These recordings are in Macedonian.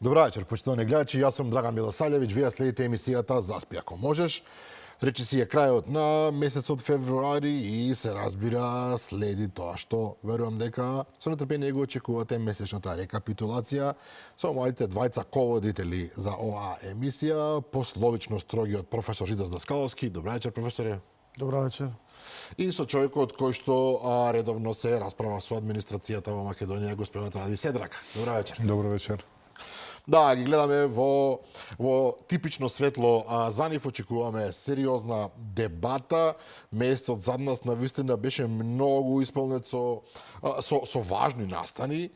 Добра вечер, почитувани гледачи. Јас сум Драган Милосављевиќ, вие следите емисијата Заспи ако можеш. Речи си е крајот на месецот февруари и се разбира следи тоа што верувам дека со нетрпение го очекувате месечната рекапитулација со моите двајца ководители за оваа емисија, пословично строгиот професор Жидас Даскаловски. Добра вечер, професоре. Добра вечер. И со човекот кој што редовно се расправа со администрацијата во Македонија, господинот Радој Седрак. Добра вечер. Добро вечер. Да, ги гледаме во типично светло за нив, очекуваме сериозна дебата. Месецот зад нас навистина беше многу исполнет со важни настани.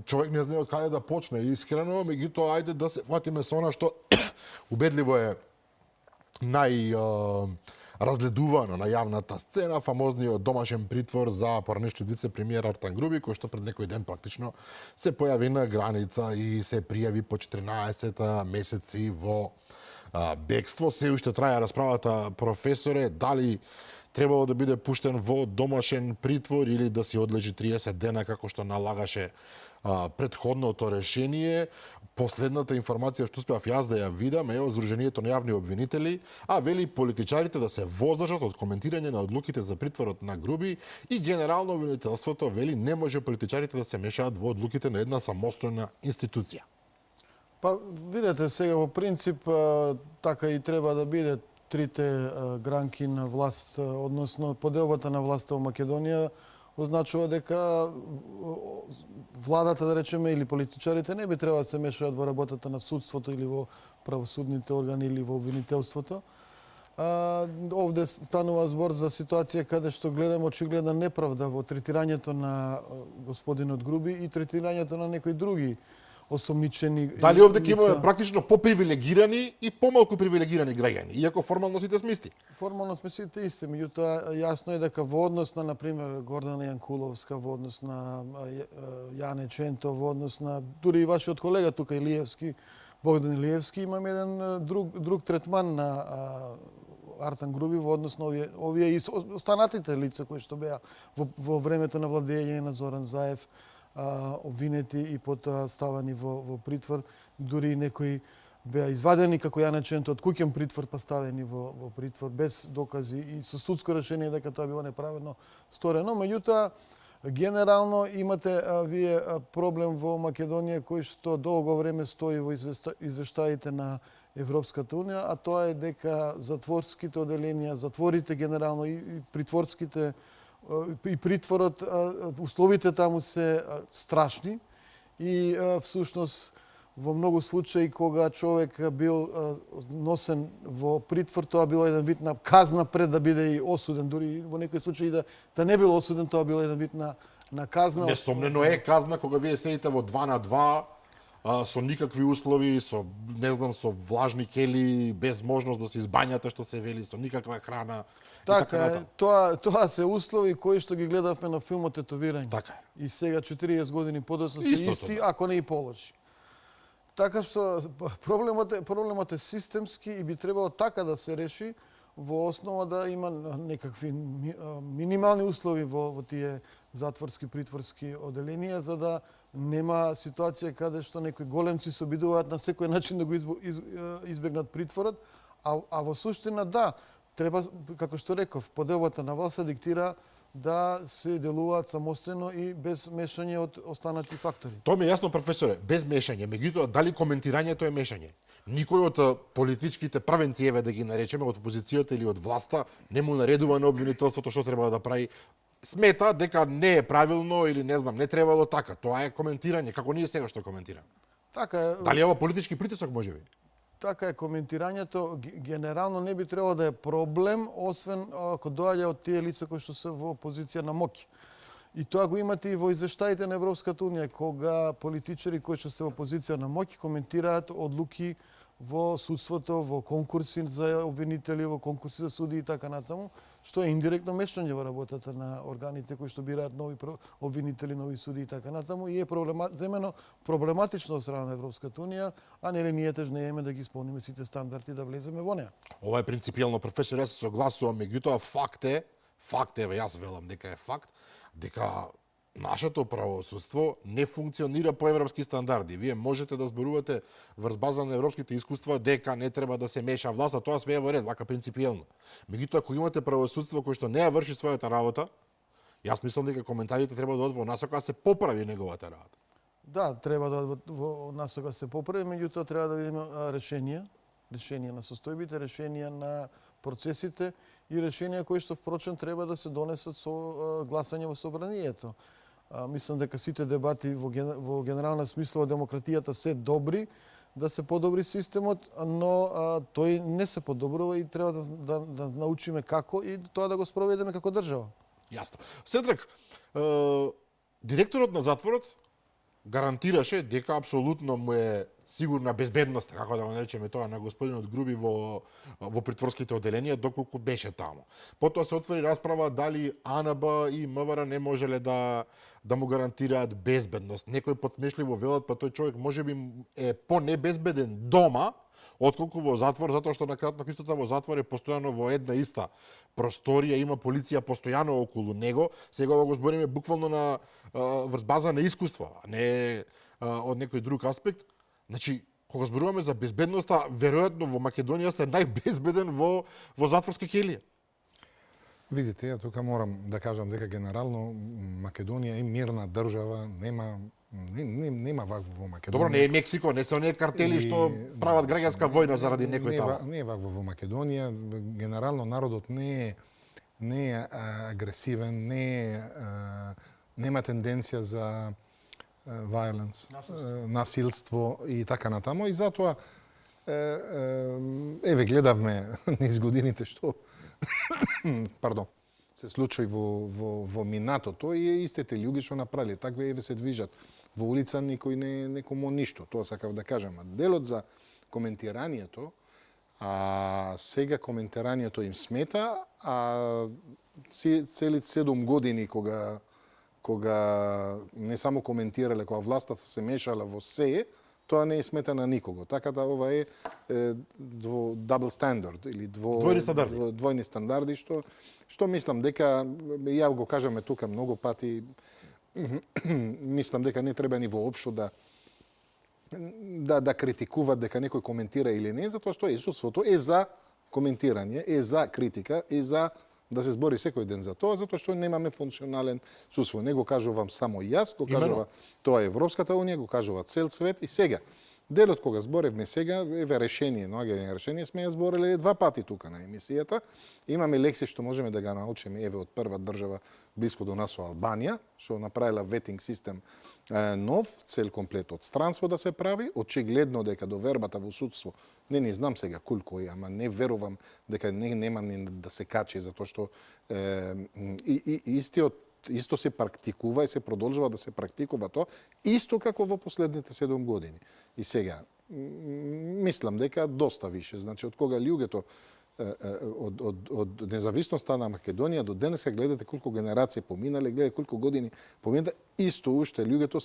Човек не знае од каде да почне, искрено, меѓутоа ајде да се фатиме со она што убедливо е разгледувано на јавната сцена, фамозниот домашен притвор за поранешниот вице-премиер Артан Груби, кој што пред некој ден практично се појави на граница и се пријави по 14 месеци во бегство. Се уште трае расправата, професоре, дали требало да биде пуштен во домашен притвор или да си одлежи 30 дена како што налагаше претходното решение. Последната информација што успеав јас да ја видам е од Сдруженијето на јавни обвинители, вели политичарите да се воздржат од коментирање на одлуките за притворот на Груби и генерално обвинителството вели не може политичарите да се мешаат во одлуките на една самостојна институција. Па, видете сега, во принцип, така и треба да биде. Трите гранки на власт, односно поделбата на власта во Македонија, означува дека владата, да речеме, или политичарите не би требало да се мешаат во работата на судството или во правосудните органи или во обвинителството. Овде станува збор за ситуација каде што гледаме очигледна неправда во третирањето на господинот Груби и третирањето на некои други осомничени. Дали овде ќе имаме практично попривилегирани и помалку привилегирани граѓани, иако формално сите сме исти? Формално сме сите исти, меѓутоа јасно е дека во однос на, например, Гордана Јанкуловска, во однос на Јане Ченто, во однос на дури и вашиот колега тука Илиевски, Богдан Илиевски, имаме еден друг третман на Артан Груби во однос на овие и останатите лица кои што беа во времето на владење на Зоран Заев, обвинети и потоа ставани во притвор, дури некои беа извадени како Јане Ченто од куќен притвор па ставени во притвор без докази и со судско решение дека тоа било неправедно сторено. Меѓутоа, генерално имате вие проблем во Македонија кој што долго време стои во извештаите на Европската унија, а тоа е дека затворските оделенија, затворите генерално и притворските и притворот, условите таму се страшни и всушност во многу случаи кога човек бил носен во притвор, тоа било еден вид на казна пред да биде и осуден, дури во некои случаи да не бил осуден, тоа било еден вид на казна. Несомнено е казна кога вие седите во 2 на 2 со никакви услови, со влажни кели, без можност да се избањате, што се вели, со никаква храна. Така е, тоа се услови кои што ги гледавме на филмот Тетовирање. Така е. И сега 40 години подоцна се исти, ако не и полоши. Така што проблемот е системски и би требало така да се реши во основа да има некакви минимални услови во тие затворски притворски оделенија за да нема ситуација каде што некои големци се обидуваат на секој начин да го избегнат притворот, а во суштина да, треба, како што реков, поделбата на власт се диктира да се делуваат самостојно и без мешање од останати фактори. Тоа ми е јасно, професоре, без мешање. Меѓутоа, дали коментирањето е мешање? Никој од политичките правенциеве, да ги наречеме, од опозицијата или од власта, не му наредува на обвинителството што треба да прави. Смета дека не е правилно или не знам, не требало така. Тоа е коментирање, како ние сега што коментираме. Така е. Дали е ова политички притисок можеби? Така е, коментирањето генерално не би требало да е проблем, освен ако доаѓа од тие лица кои што се во позиција на моќ. И тоа го имате и во извештаите на Европската унија, кога политичари кои што се во позиција на моќ коментираат одлуки во судството, во конкурси за обвинители, во конкурси за суди и така натаму, што е индиректно мешање во работата на органите кои што бираат нови обвинители, нови суди и така натаму и е земено проблематично од страна на Европската унија, а нели ние тежнееме да ги исполниме сите стандарди да влеземе во неа. Ова е принципиелно, професор, јас се согласувам, меѓутоа факт е, јас велам дека е факт, дека нашето правосудство не функционира по европски стандарди. Вие можете да зборувате врз база на европските искуства дека не треба да се меша власта, тоа све е во ред, вака принципиелно. Меѓутоа, ако имате правосудство кој што не ја врши својата работа, јас мислам дека коментарите треба да одат во насока да се поправи неговата работа. Да, треба да одат во насока се поправи, меѓутоа треба да видиме решенија на состојбите, решенија на процесите и решенија кои што впрочем треба да се донесат со гласање во собранието. Мислам дека сите дебати во генерална смисла во демократијата се добри, да се подобри системот, но тој не се подобрува и треба да научиме како и тоа да го спроведеме како држава. Јасно. Седрак, директорот на затворот гарантираше дека апсолутно му е сигурна безбедност, како да го наречеме тоа, на господинот Груби во притворските оделенија, доколку беше таму. Потоа се отвори расправа дали АНБ и МВР не можеле да му гарантираат безбедност. Некој подсмешливо велат, па тој човек можеби е по-небезбеден дома, отколку во затвор, затоа што на кратката истата во затвор е постојано во една иста просторија, има полиција постојано околу него. Сега го збориме буквално на врз база на искуство, а не од некој друг аспект. Значи, кога зборуваме за безбедноста, веројатно во Македонија сте најбезбеден во затворска келија. Видите, ја тука морам да кажам дека генерално Македонија е мирна држава, нема вакво во Македонија. Добро, не е Мексико, не се оние картели што прават граѓанска војна заради некој таму. Не е вакво во Македонија. Генерално народот не е агресивен, нема тенденција за violence, насилство и така натаму. И затоа еве гледавме низ годините што се случи во минатото и истите луѓе што направиле такве еве се движат во улица, никој не кому ништо. Тоа сакав да кажам. Делот за коментирањето, сега коментирањето им смета, а цели 7 години кога не само коментирале, кога власта се мешала во се, тоа не е смета на никого. Така да ова е double standard или двојни стандарди, што мислам дека ја го кажаме тука многу пати, мислам дека не треба ни воопшто да критикуваат дека некој коментира или не, затоа што судството е за коментирање, е за критика, е за да се збори секој ден за тоа, затоа што немаме функционален судство. Не го кажувам само јас, го кажува тоа Европската унија, го кажува цел свет и сега. Делот кога зборевме сега, еве решение, наоѓање решение, сме ја збореле 2 пати тука на емисијата. Имаме лекција што можеме да го научиме еве од прва држава блиско до нас со Албанија, што направила ветинг систем нов, цел комплет од странство да се прави. Очигледно дека довербата во судство, не знам сега колку е, ама не верувам дека нема ни да се качи, затоа што исто се практикува и се продолжува да се практикува тоа, исто како во последните 7 години. И сега, мислам дека доста више. Значи, од кога луѓето од независноста на Македонија до денеска гледате колку генерации поминале, гледате колку години поминале, исто уште луѓето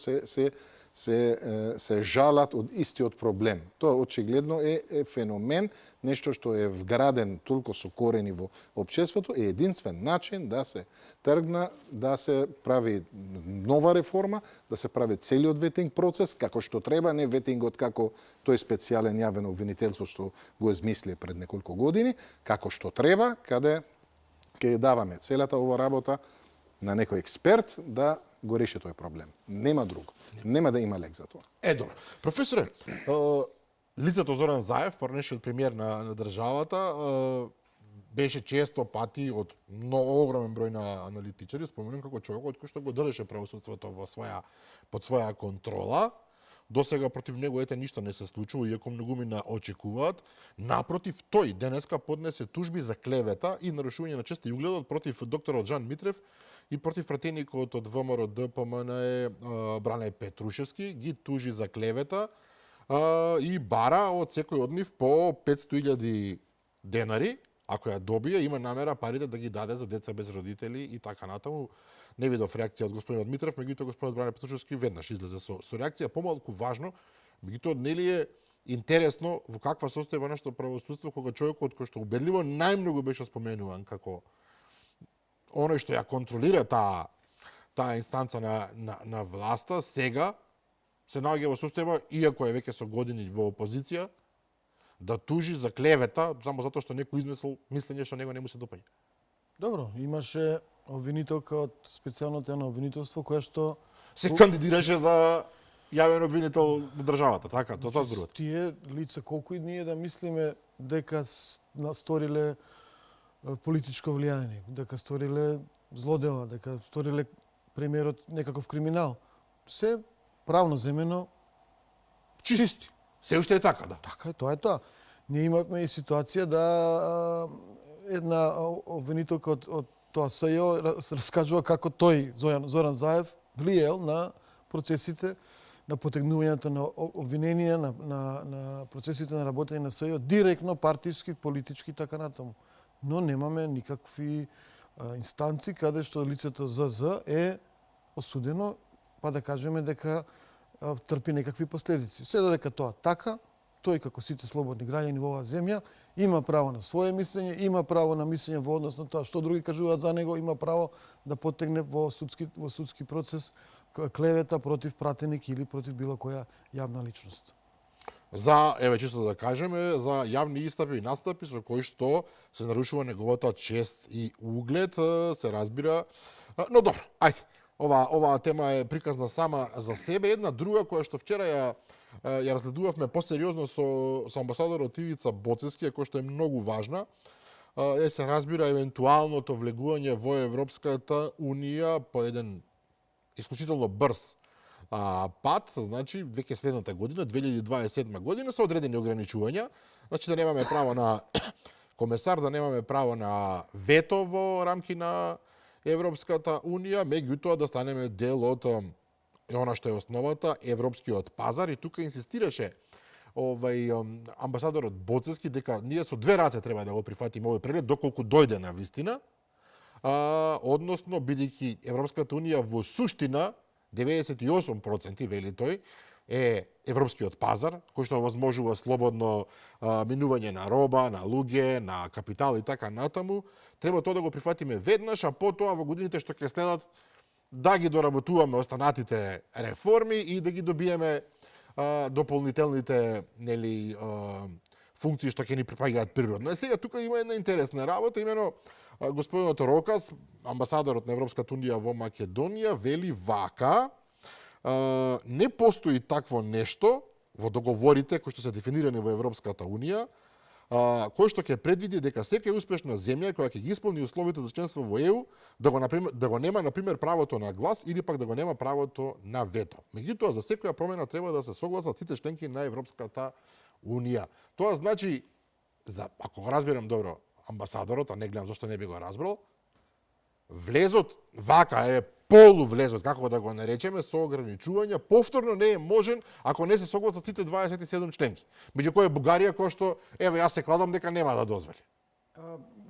се жалат од истиот проблем. Тоа очигледно е феномен, нешто што е вграден толку со корени во општеството, е единствен начин да се тргна, да се прави нова реформа, да се прави целиот ветинг процес, како што треба, не ветингот како тој специјален јавен обвинителство што го измислија пред неколку години, како што треба, каде ќе даваме целата ова работа на некој експерт да го реши тој проблем. Нема друго. Нема да има лек за тоа. Добро. Професоре, лицето Зоран Заев, порнешниот премиер на државата, беше често пати од многу огромен број на аналитичари споменуван како човекот кој што го држеше правосудството под своја контрола. Досега против него ништо не се случува, иако многумина очекуваат. Напротив, тој денеска поднесе тужби за клевета и нарушување на честа и угледот против докторот Жан Митрев и против пратеникот од ВМРО ДПМН Бране Петрушевски, ги тужи за клевета и бара од секој од нив по 500.000 денари, ако ја добие, има намера парите да ги даде за деца без родители и така натаму. Не видов реакција од господинот Митрев, меѓутоа господинот Бране Петрушевски веднаш излезе со реакција. Помалку важно, меѓутоа нели е интересно во каква состојба нашето правосудство кога човекот кој што убедливо најмногу беше споменуван како оној што ја контролира таа таа инстанца на власта сега се наоѓа во состојба, иако е веќе со години во опозиција, да тужи за клевета само затоа што некој изнесол мислење што него не му се допаѓа. Добро, имаше обвинителка од специјалното јавно обвинителство која што Се кандидираше за јавен обвинител на државата, така, тоа зборувате. тие лица колку и ние да мислиме дека сториле политичко влијание, дека сториле злодела, дека сториле премиерот некаков криминал, се правно земено чисти. Се уште е така, да. Така е, тоа е тоа. Ние имавме и ситуација да една обвинителка од тоа СЈО раскажува како тој, Зоран Заев, влиел на процесите, на потегнувањето на обвиненија, на процесите на работење на СЈО, директно партиски, политички, така натаму. Но немаме никакви инстанци каде што лицето ЗЗ е осудено, па да кажеме дека трпи некакви последици. Се додека тоа така, тој како сите слободни граѓани во оваа земја има право на свое мислење, има право на мислење во однос на тоа што други кажуваат за него, има право да поттегне во судски процес клевета против пратеник или против било која јавна личност. За, еве чисто да кажеме, за јавни истапи и настапи со кои што се нарушува неговата чест и углед, се разбира. Но добро, ајде. Оваа тема е приказна сама за себе. Една друга која што вчера ја разгледувавме посериозно со амбасадорот Ивица Боцевски, која што е многу важна, се разбира евентуалното влегување во Европската унија по еден исклучително брз пат, значи веќе следната година, 2027 година, со одредени ограничувања, значи да немаме право на комесар, да немаме право на вето во рамки на Европската унија, меѓутоа да станеме дел од она што е основата, европскиот пазар, и тука инсистираше амбасадорот Боцевски дека ние со две раце треба да го прифатиме овој преглед доколку дојде на вистина, односно бидејќи Европската унија во суштина 98% вели тој е европскиот пазар, кој што овозможува слободно минување на роба, на луѓе, на капитал и така натаму. Треба тоа да го прифатиме веднаш, а потоа во годините што ќе следат да ги доработуваме останатите реформи и да ги добиеме дополнителните функции што ќе ни припаѓаат природно. Сега тука има една интересна работа, имено господинот Рокас, амбасадорот на Европската унија во Македонија, вели вака: не постои такво нешто во договорите кои што се дефинирани во Европската унија, кој што ќе предвиди дека секоја успешна земја која ќе ги исполни условите за членство во ЕУ да го нема на пример правото на глас или пак да го нема правото на вето. Меѓутоа за секоја промена треба да се согласат сите членки на Европската унија. Тоа значи, ако го разбирам добро амбасадорот, а не гледам зашто не би го разбрал, влезот вака е полувлезот, како да го наречеме, со ограничувања, повторно не е можен ако не се согласат сите 27 членки. Меѓу кои е Бугарија, која што, еве, јас се кладам дека нема да дозволи.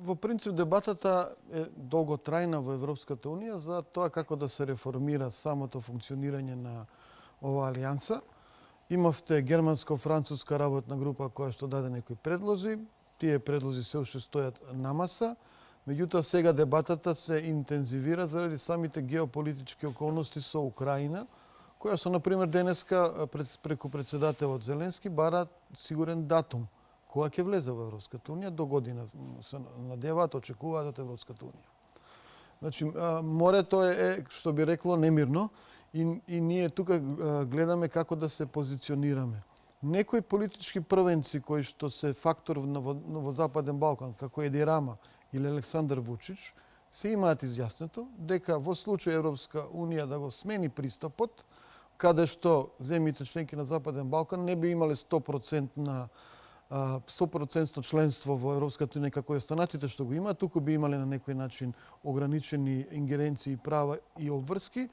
Во принцип, дебатата е долготрајна во Европската унија за тоа како да се реформира самото функционирање на оваа алијанса. Имавте германско-француска работна група која што даде некои предлози. Тие предлози се уште стојат на маса. Меѓутоа, сега дебатата се интензивира заради самите геополитички околности со Украина, која со, например, денеска преку председателот Зеленски бара сигурен датум кога ќе влезе во Европската унија, до година се надеваат, очекуваат од Европската унија. Значи, морето е, што би рекло, немирно и ние тука гледаме како да се позиционираме. Некои политички првенци кои што се фактор во Западен Балкан, како Еди Рама или Александар Вучич, се имаат изјаснето дека во случај Европска унија да го смени пристапот, каде што земјите членки на Западен Балкан не би имале 100% членство во Европската унија како и останатите што го имаат, туку би имале на некој начин ограничени ингеренции, права и обврски,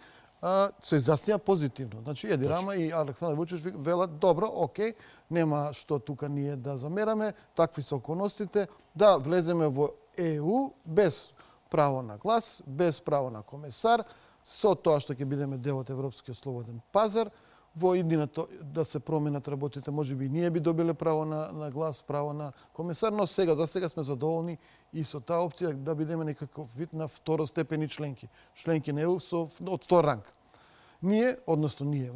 се изјаснија позитивно. Значи, Еди Рама и Александар Вучич велат, добро, окей, нема што тука ние да замераме, такви се околностите, да влеземе во ЕУ без право на глас, без право на комесар, со тоа што ќе бидеме дел од Европскиот слободен пазар, во иднината да се променат работите. Можеби ние би добиле право на глас, право на комесар, но за сега сме задоволни и со таа опција да бидеме некаков вид на второстепени членки. Членки на ЕУ од втор ранг. Ние,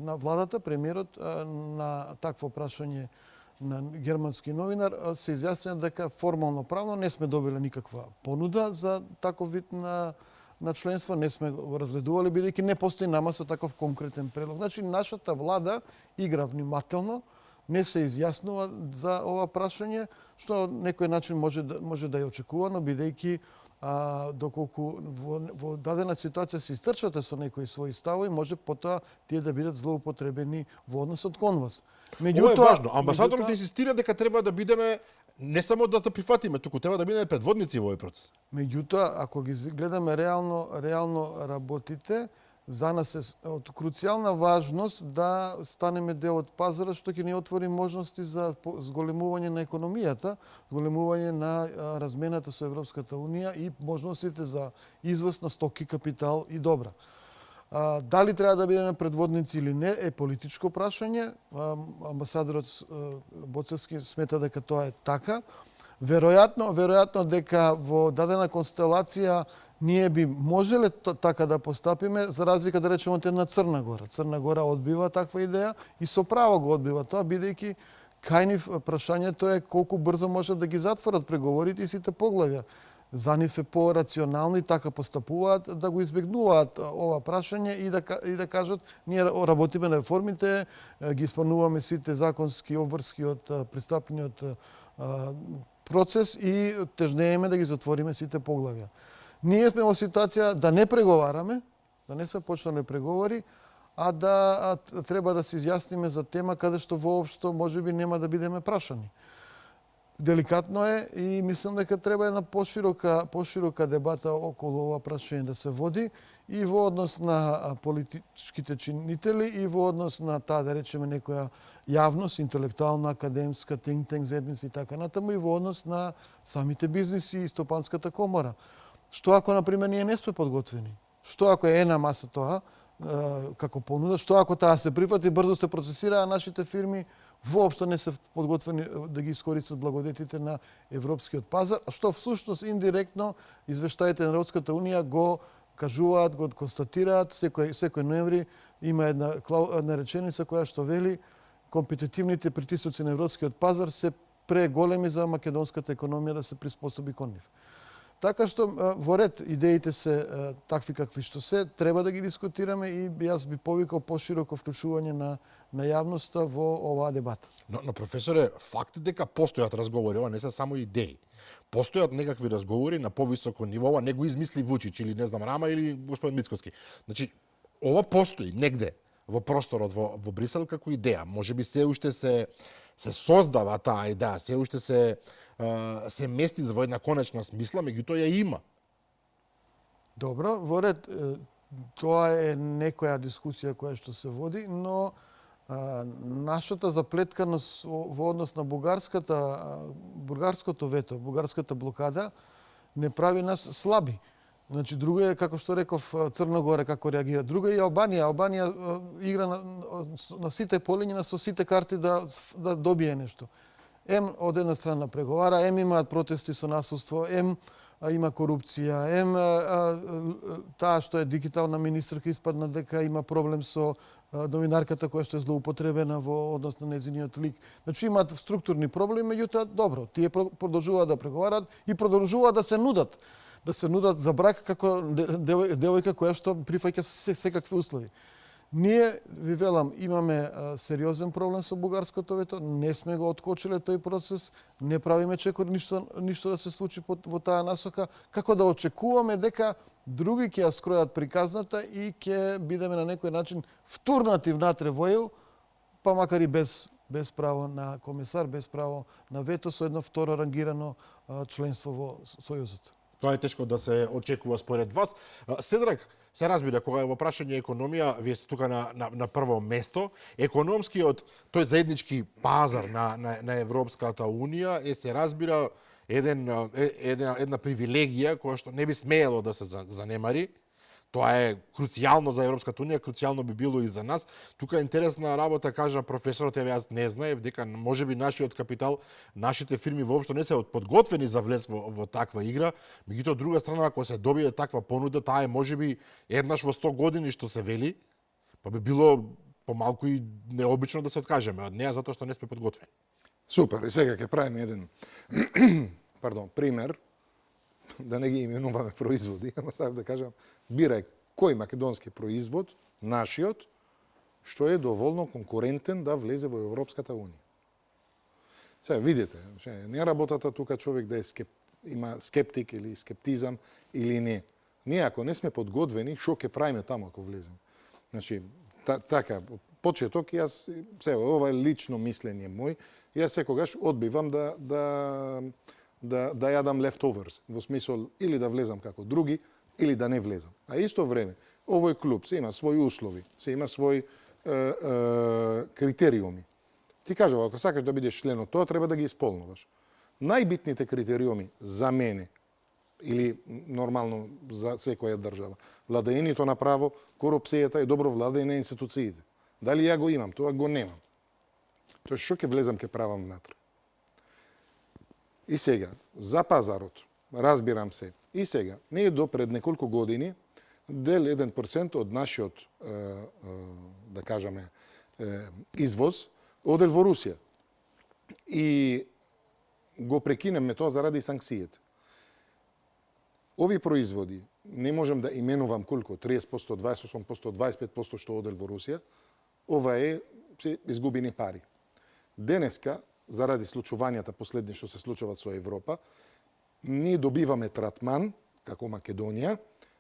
на владата, премиерот, на такво прашање на германски новинар, се изјаснија дека формално правно не сме добиле никаква понуда за таков вид на членство, не сме го разгледували, бидејќи не постои на маса таков конкретен предлог. Значи, нашата влада игра внимателно, не се изјаснува за ова прашање, што на некој начин може да ја очекувано, бидејќи доколку во дадена ситуација се истрчате со некои своји ставови, може потоа тие да бидат злоупотребени во односот кон вас. Ова е важно. Амбасадорот инсистира дека треба да бидеме не само да прифатиме, туку треба да бидеме предводници во овој процес. Меѓутоа, ако ги гледаме реално работите, за нас е од круцијална важност да станеме дел од пазарот, што ќе ни отвори можности за зголемување на економијата, зголемување на размената со Европската унија и можностите за извоз на стоки, капитал и добра. Дали треба да бидеме предводници или не е политичко прашање. Амбасадорот Боцевски смета дека тоа е така. Веројатно дека во дадена констелација ние би можеле така да постапиме, за разлика да речеме од една Црна Гора. Црна Гора одбива таква идеја и со право го одбива тоа, бидејќи кај нив прашањето е колку брзо може да ги затворат преговорите и сите поглавја. За нив е по-рационално и така постапуваат да го избегнуваат ова прашање и да кажат ние работиме на реформите, ги исполнуваме сите законски обврски од пристапниот процес и тежнееме да ги затвориме сите поглавја. Ние сме во ситуација да не преговараме, да не сме почнале преговори, а да треба да се изјасниме за тема каде што воопшто можеби нема да бидеме прашани. Деликатно е и мислам дека треба една поширока дебата околу ова прашање да се води и во однос на политичките чинители и во однос на таа, да речеме, некоја јавност, интелектуална, академска, think tank заедници и така натаму, и во однос на самите бизниси и стопанската комора. Што ако, например, ние не сме подготвени? Што ако е на маса тоа, како понуда, што ако таа се прифати, брзо се процесира, а нашите фирми воопшто не се подготвени да ги искористат благодетите на европскиот пазар, што всушност индиректно извештаите на Европската унија го кажуваат, го констатираат. Секој ноември има една реченица која што вели компетитивните притисоци на европскиот пазар се преголеми за македонската економија да се приспособи кон нив. Така што во ред идеите се такви какви што се, треба да ги дискутираме и јас би повикал пошироко вклучување на јавноста во оваа дебата. Но професоре, факт е дека постојат разговори, ова не се само идеи. Постојат некакви разговори на повисоко ниво, ова не го измисли Вучич или не знам Рама или господин Мицковски. Значи, ова постои негде во просторот во Брисел како идеја. Можеби се уште се создава таа идеја, се уште се мести во една конечна смисла, меѓутоа ја има. Добро, во ред, тоа е некоја дискусија која што се води, но нашата заплетканост во однос на бугарското вето, бугарската блокада, не прави нас слаби. Значи, друго е, како што реков, Црна Гора како реагира. Друго е и Албанија. Албанија игра на сите полиња, со сите карти да добие нешто. Од една страна преговара, имаат протести со насуство, има корупција, таа што е дигитална министерка испадна дека има проблем со новинарката која што е злоупотребена во однос на нејзиниот лик. Значи имаат структурни проблеми, меѓутоа добро, тие продолжуваат да преговарат и продолжуваат да се нудат за брак како девојка која што прифаќа секакви услови. Ние, ви велам, имаме сериозен проблем со бугарското вето, не сме го откочиле тој процес, не правиме чекор ништо да се случи во таа насока, како да очекуваме дека други ќе ја скројат приказната и ќе бидеме на некој начин втурнати внатре во ЕУ, па макар и без право на комесар, без право на вето, со едно второ рангирано членство во Сојузот. Тоа е тешко да се очекува според вас. Седрак, се разбира, кога е во прашање економија, вие сте тука на прво место. Економскиот, тој заеднички пазар на Европската Унија се разбира една привилегија која што не би смеело да се занемари. Тоа е круцијално за Европската унија, круцијално би било и за нас. Тука е интересна работа, кажа професорот, еве јас не знаев дека можеби нашиот капитал, нашите фирми воопшто не се подготвени за влез во таква игра. Меѓутоа, од друга страна, ако се добие таква понуда, таа е можеби еднаш во 100 години што се вели, па би било помалку и необично да се откажеме од неа затоа што не сме подготвени. Супер, и сега ќе правиме еден пример, да не ги именуваме производи, ама сакам да кажам, бирај кој македонски производ, нашиот, што е доволно конкурентен да влезе во Европската унија. Сега видите, не работата тука човек да има скептик или скептизам или не. Ние ако не сме подготвени, што ќе правиме таму ако влеземе? Значи, така, почеток, јас, сега, ова е лично мислење мој, јас секогаш одбивам да јадам leftovers, во смисол или да влезам како други, или да не влезам. А исто време, овој клуб се има своји услови, се има своји критериуми. Ти кажува, ако сакаш да бидеш член од тоа, треба да ги исполнуваш. Најбитните критериуми за мене, или нормално за секоја држава, владењето на право, корупцијата и добро владење на институциите. Дали ја го имам, тоа го немам. Тоа што ќе влезам, ќе правам внатре. И сега, за пазарот, разбирам се, и сега, не е до пред неколку години, дел 1% од нашиот, да кажеме, извоз, одел во Русија. И го прекинеме тоа заради санкциите. Ови производи, не можам да именувам колку, 30%, 28%, 25% што одел во Русија, ова е се изгубени пари. Денеска, заради случувањата последни што се случуваат со Европа, ние добиваме тратман, како Македонија,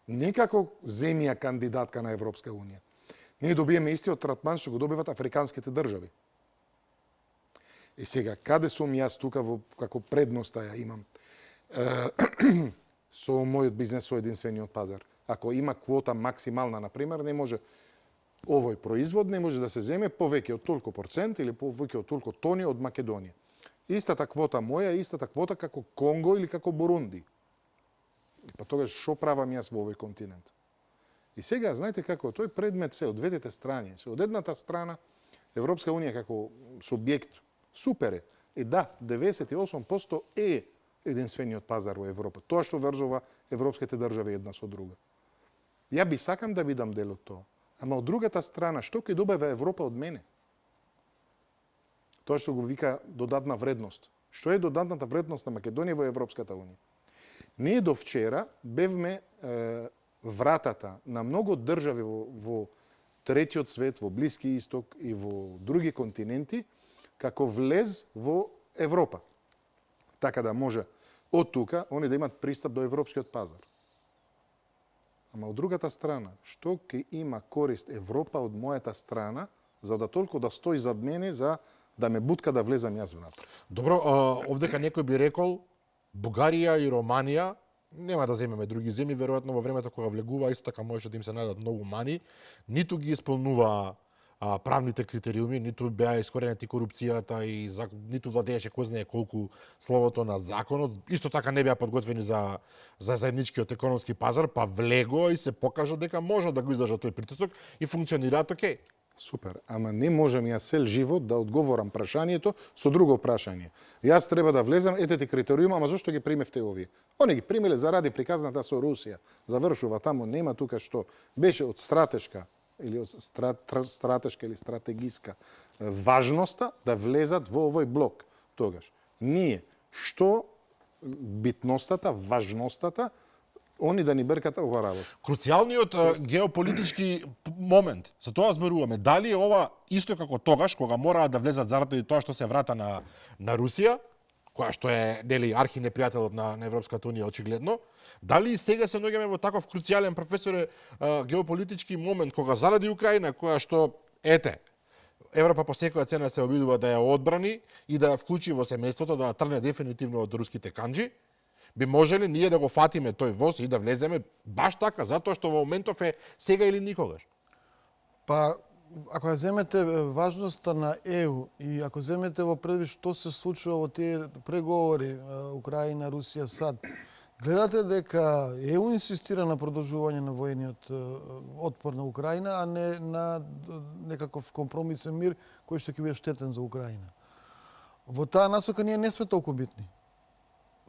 не како земја кандидатка на Европска унија. Ние добиеме истиот тратман што го добиват африканските држави. И сега, каде сум јас тука како предноста ја имам со мојот бизнес, со единствениот пазар? Ако има квота максимална, например, не може овој производ не може да се земе повеќе од толку процент или повеќе од толку тони од Македонија. Истата квота моја, истата квота како Конго или како Бурунди. И па тогаш што правам јас во овој континент? И сега, знаете како, тој предмет се од двете страни. Се од едната страна, Европска унија како субјект, супер е. И да, 98% е единствениот пазар во Европа. Тоа што врзува европските држави една со друга. Ја би сакам да бидам дел од тоа. Ама од другата страна, што ќе добива Европа од мене? Тоа што го вика додатна вредност. Што е додатната вредност на Македонија во Европската унија? Ние до вчера бевме вратата на многу држави во третиот свет, во Блиски Исток и во други континенти, како влез во Европа. Така да може од тука они да имат пристап до европскиот пазар. Ама од другата страна, што ќе има корист Европа од мојата страна, за да толку да стои зад мене, за да ме бутка да влезам јас внатре? Добро, овдека некој би рекол, Бугарија и Романија, нема да земеме други земји, веројатно во времето кога влегува, исто така можеше да им се најдат многу мани, ниту ги исполнува правните критериуми, ниту беа искоренети корупцијата и ниту владееше кој знае колку словото на законот, исто така не беа подготвени за заедничкиот економски пазар, па влего и се покажа дека може да го издржа тој притисок и функционираат окей. Супер, ама не можам јас цел живот да одговорам прашањето со друго прашање. Јас треба да влезам, ете ти критериума, ама зошто ги примевте овие? Они ги примиле заради приказната со Русија. Завршува таму, нема тука што. Беше од стратешка или од стратешка или стратегиска важноста да влезат во овој блок. Тогаш, ние, што битностата, важностата, они да ни бркат ова работа. Круцијалниот геополитички момент, за тоа зборуваме, дали е ова исто како тогаш, кога мораат да влезат заради тоа што се врата на Русија, која што е нели архинепријателот на Европската унија очигледно, дали и сега се наоѓаме во таков круцијален, професоре, геополитички момент, кога заради Украина, која што, ете, Европа по секоја цена се обидува да ја одбрани и да ја вклучи во семејството, да ја трне дефинитивно од руските канџи, би можеле ние да го фатиме тој воз и да влеземе баш така, затоа што во моментов е сега или никогаш? Па, ако ја земете важноста на ЕУ и ако земете во предвид што се случува во тие преговори Украина, Русија, САД, Гледате дека ЕУ инсистира на продолжување на воениот отпор на Украина, а не на некаков компромисен мир кој што ќе биде штетен за Украина. Во таа насока ние не сме толку битни.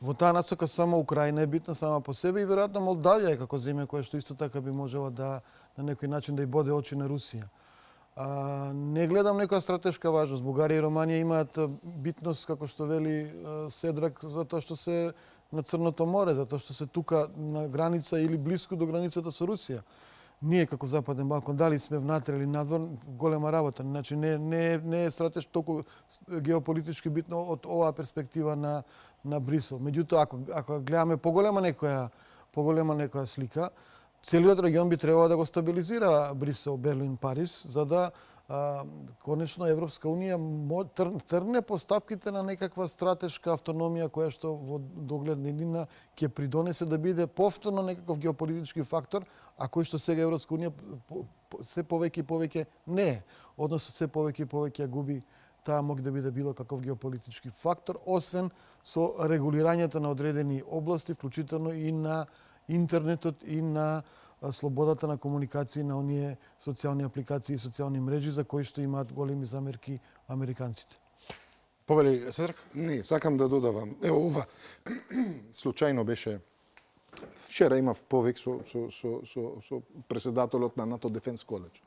Во таа насока само Украина е битна сама по себе и веројатно Молдавија е како земја која што исто така би можела да на некој начин да ја боде очи на Русија. Не гледам некоја стратешка важност. Бугарија и Романија имаат битност, како што вели Седрак, затоа што се на Црното море, затоа што се тука на граница или блиску до границата со Русија. Ние како Западен Балкан, дали сме внатре или надвор, голема работа. Значи не е стратешки толку геополитички битно од оваа перспектива на Брисел. Меѓутоа, ако гледаме поголема некоја слика, целиот регион би требало да го стабилизира Брисел, Берлин, Париз, за да конечно Европска Унија тргне по стапките на некаква стратешка автономија која што во догледна иднина ќе придонесе да биде повторно некаков геополитички фактор, а кој што сега Европска Унија се повеќе и повеќе не е. Односно се повеќе и повеќе губи таа мог да биде било каков геополитички фактор, освен со регулирањето на одредени области, вклучително и на интернетот и на слободата на комуникација на оние социјални апликации и социјални мрежи за кои што имаат големи замерки американците. Повели Седрак? Не, сакам да додавам. Ево ова случајно беше вчера имав повик со преседателот на НАТО Дефенс Коледж.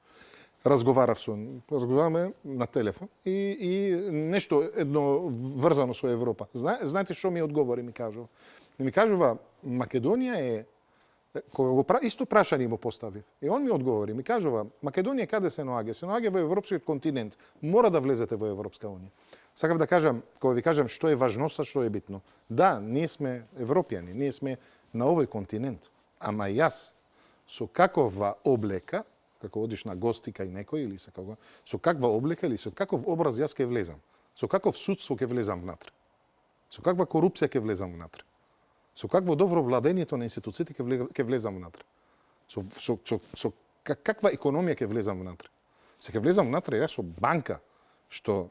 Разговараме на телефон и нешто едно врзано со Европа. Знаете што ми одговори, ми кажува Македонија е исто прашање му поставив. И он ми одговори, ми кажува, Македонија каде се наоѓа? Се наоѓа во европскиот континент. Мора да влезете во Европска унија. Сакав да кажам, кога ви кажам што е важноста, што е битно. Да, ние сме европјани, ние сме на овој континент. Ама јас со какова облека, како одиш на гости кај некој или со каква облека или со каков образ јас ќе влезам. Со каков судство ќе влезам внатре. Со каква корупција ќе влезам внатре. Со какво добро владењето на институциите ќе влезам внатре. Со каква економија ќе влезам внатре. Се ќе влезам внатре јас со банка, што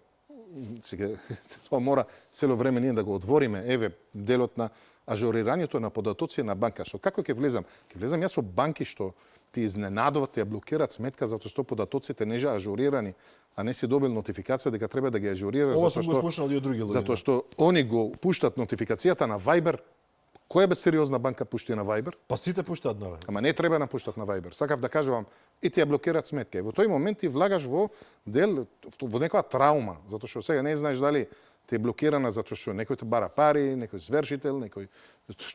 тоа мора цело време ние да го отвориме. Еве, делот на ажурирањето на податоци на банка. Со како ќе влезам? Ќе влезам јас со банки што ти изненадуват, ти ја блокираат сметка затоа што податоците не жа ажурирани, а не си добил нотификација дека треба да ги ажурираш затоа што они го пуштат нотификацијата на Viber. Која бе сериозна банка пушти на Viber? Па сите пуштаат на Viber. Ама не треба да пуштат на Viber. Сакав да кажувам, и ти ја блокираат сметка. И во тој момент ти влагаш во некоја траума, затоа што сега не знаеш дали ти е блокирана затоа што некој те бара пари, некој извршител, некој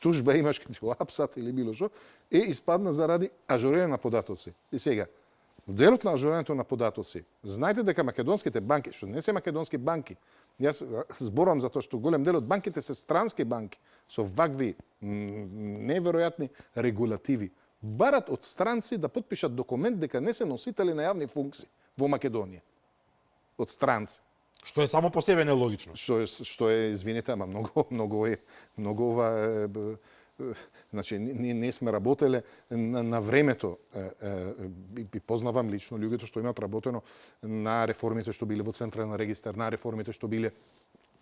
тужба имаш кај ти го апсат или било што, и испадна заради ажурирање на податоци. И сега, делот на ажурирањето на податоци, знаете дека македонските банки, што не се македонски банки, јас зборувам затоа што голем дел од банките се странски банки со вакви неверојатни регулативи. Барат од странци да потпишат документ дека не се носители на јавни функции во Македонија. Од странци. Што е само по себе нелогично. Што е, извините, ама многу ова значи ние не сме работеле на времето и познавам лично луѓето што имаат работено на реформите што биле во Централен регистар, на реформите што биле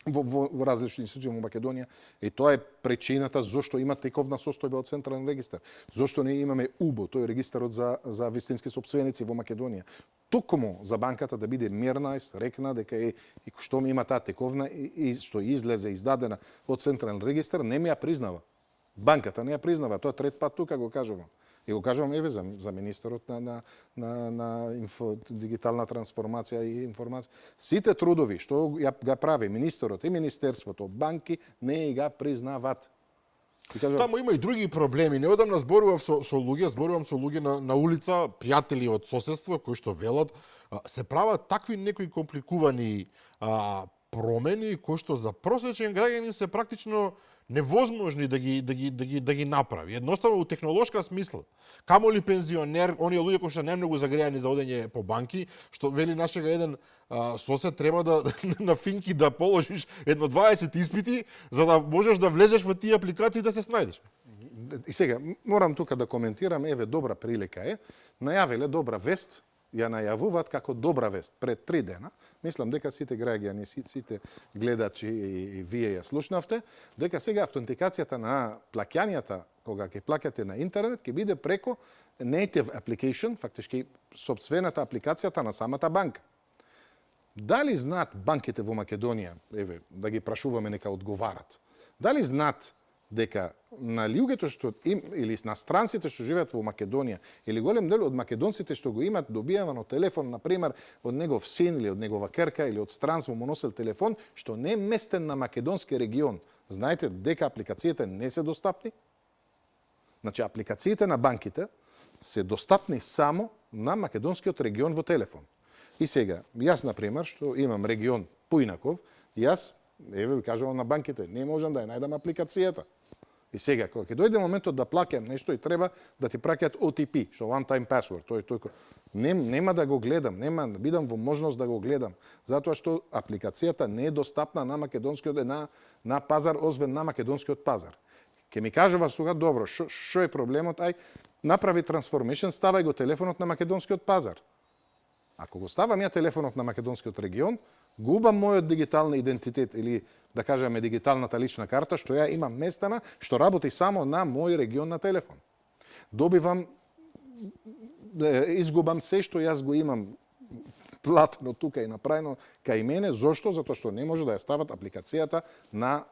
во различни институции во Македонија, и тоа е причината зошто има тековна состојба од Централен регистар. Зошто не имаме УБО, тој е регистарот за вистински сопственици во Македонија. Токму за банката да биде мирна и рекна дека и што ми има таа тековна и што излезе издадена од Централен регистар, не ми ја признава. Банката не ја признава, тоа трет пат тука го кажувам. И го кажувам еве за министерот на дигитална трансформација и информација. Сите трудови што га прави министерот и министерството, банки не га признават. Таму има и други проблеми. Неодамна зборувам со луѓе на улица, пријатели од соседство кои што велат се прават такви некои компликувани промени кои што за просечен граѓанин се практично невозможни да ги направи. Едноставно у технолошка смисла. Камоли пензионер, оние луѓе кои што најмногу загрејани за одење по банки, што вели нашега еден сосед треба да на финки да положиш едно 20 испити за да можеш да влезеш во тие апликации да се снајдеш. И сега морам тука да коментирам, еве добра прилика е, најавиле добра вест, ја најавуваат како добра вест пред 3 дена. Мислам дека сите граѓани, сите гледачи и вие ја слушнавте, дека сега автентикацијата на плаќањата, кога ќе плаќате на интернет, ќе биде преко native application, фактички сопствената апликацијата на самата банка. Дали знаат банките во Македонија, еве, да ги прашуваме нека одговарат, дали знаат дека на луѓето што или на странците што живеат во Македонија или голем дел од македонците што го имат добијано телефон, на пример, од негов син или од негова керка или од странц му носел телефон што не е местен на македонски регион, знаете дека апликациите не се достапни? Значи, апликациите на банките се достапни само на македонскиот регион во телефон. И сега, јас, на пример, што имам регион поинаков, јас, еве ви кажувам на банките, не можам да ја најдам апликацијата. И сега, кога ќе дојде моментот да плаќам нешто и треба да ти праќаат OTP, што one time password, тој нема да го гледам, нема да бидам во можност да го гледам, затоа што апликацијата не е достапна на македонскиот на пазар, освен на македонскиот пазар. Ке ми кажува сега, добро, што е проблемот? Ај, направи трансформишн, ставај го телефонот на македонскиот пазар. Ако го ставам ја телефонот на македонскиот регион, губам мојот дигитален идентитет или да кажеме дигиталната лична карта што ја имам местана, што работи само на мој регион на телефон. Добивам, изгубам се што јас го имам платено тука и направено кај мене. Зошто? Затоа што не може да ја стават апликацијата на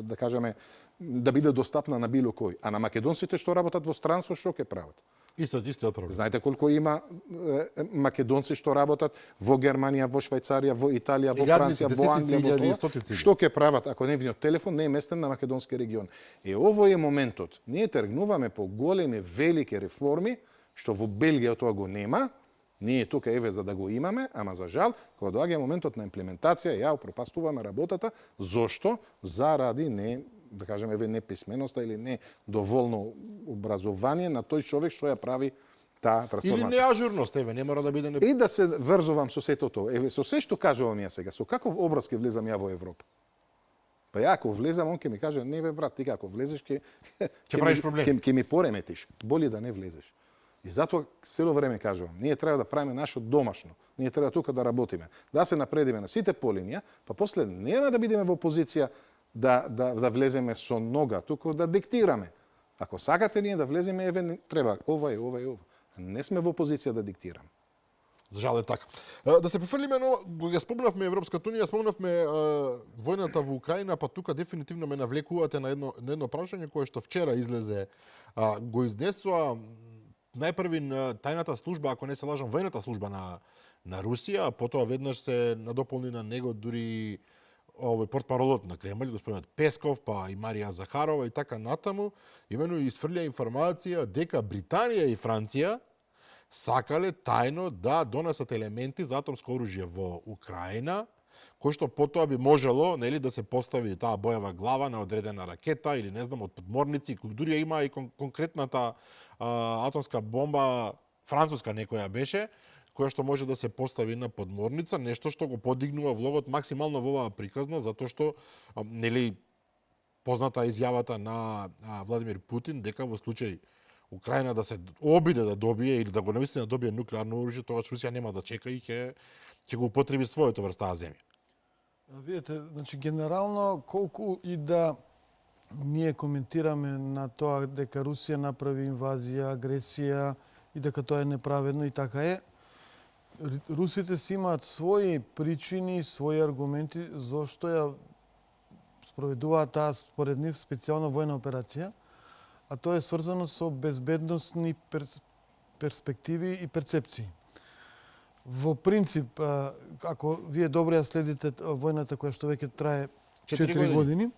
да кажеме, да биде достапна на било кој. А на македонците што работат во странство, што ќе прават? Истиот проблем. Знаете колку има македонци што работат во Германија, во Швајцарија, во Италија, во Франција, во Англија, во тоа. Што ќе прават ако нивниот телефон не е местен на македонски регион? Ово е моментот. Ние тргнуваме по големи, велики реформи, што во Белгија тоа го нема. Ние тука еве за да го имаме, ама за жал, кога доаѓа моментот на имплементација, ја упропастуваме работата. Зошто? Заради да кажеме, еве неписменоста или не доволно образование на тој човек што ја прави таа трансформација. Или неажурност, еве, не мора да биде И да се врзувам со сето тоа. Еве, со се што кажувам ја сега, со каков образ ќе влезам ја во Европа? Па ја ако влезам, он ќе ми каже, не бе брат, ти ако влезеш ќе правиш проблем. Ќе ми пореметиш. Боли да не влезеш. И затоа цело време кажувам, ние треба да правиме нашо домашно. Ние треба тука да работиме, да се напредиме на сите полинија, па после нема да бидеме во позиција да влеземе со нога, туку да диктираме. Ако сакате ние да влеземе, еве треба ова и ова и ова. Не сме во позиција да диктираме. За жал е така. Да се префрлиме, но кога спомнавме Европската унија, спомнавме војната во Украина, па тука дефинитивно ме навлекувате на едно прашање кое што вчера излезе, го изнесува најпрви тајната служба, ако не се лажам, војната служба на Русија, потоа веднаш се надополни на него дури портпаролот на Кремљ, господинот Песков, па и Марија Захарова и така натаму, имено изфрлја информација дека Британија и Франција сакале тајно да донесат елементи за атомско оружје во Украина, кој што потоа би можело, нели, да се постави таа боева глава на одредена ракета или не знам од подморници, кој дури има и конкретната атомска бомба, француска некоја беше, која што може да се постави на подморница, нешто што го подигнува влогот максимално во оваа приказна, затоа што нели позната изјавата на Владимир Путин дека во случај Украина да се обиде да добие или да го навистина да добие нуклеарно оружје, тогаш Русија нема да чека и ќе го употреби своето врз таа земја. Видете, значи генерално колку и да ние коментираме на тоа дека Русија направи инвазија, агресија и дека тоа е неправедно и така е, русите си имаат своји причини, своји аргументи зошто ја спроведуваат таа според нив специјална војна операција, а тоа е сврзано со безбедносни перспективи и перцепции. Во принцип, ако вие добро ја следите војната која што веќе трае 4 години,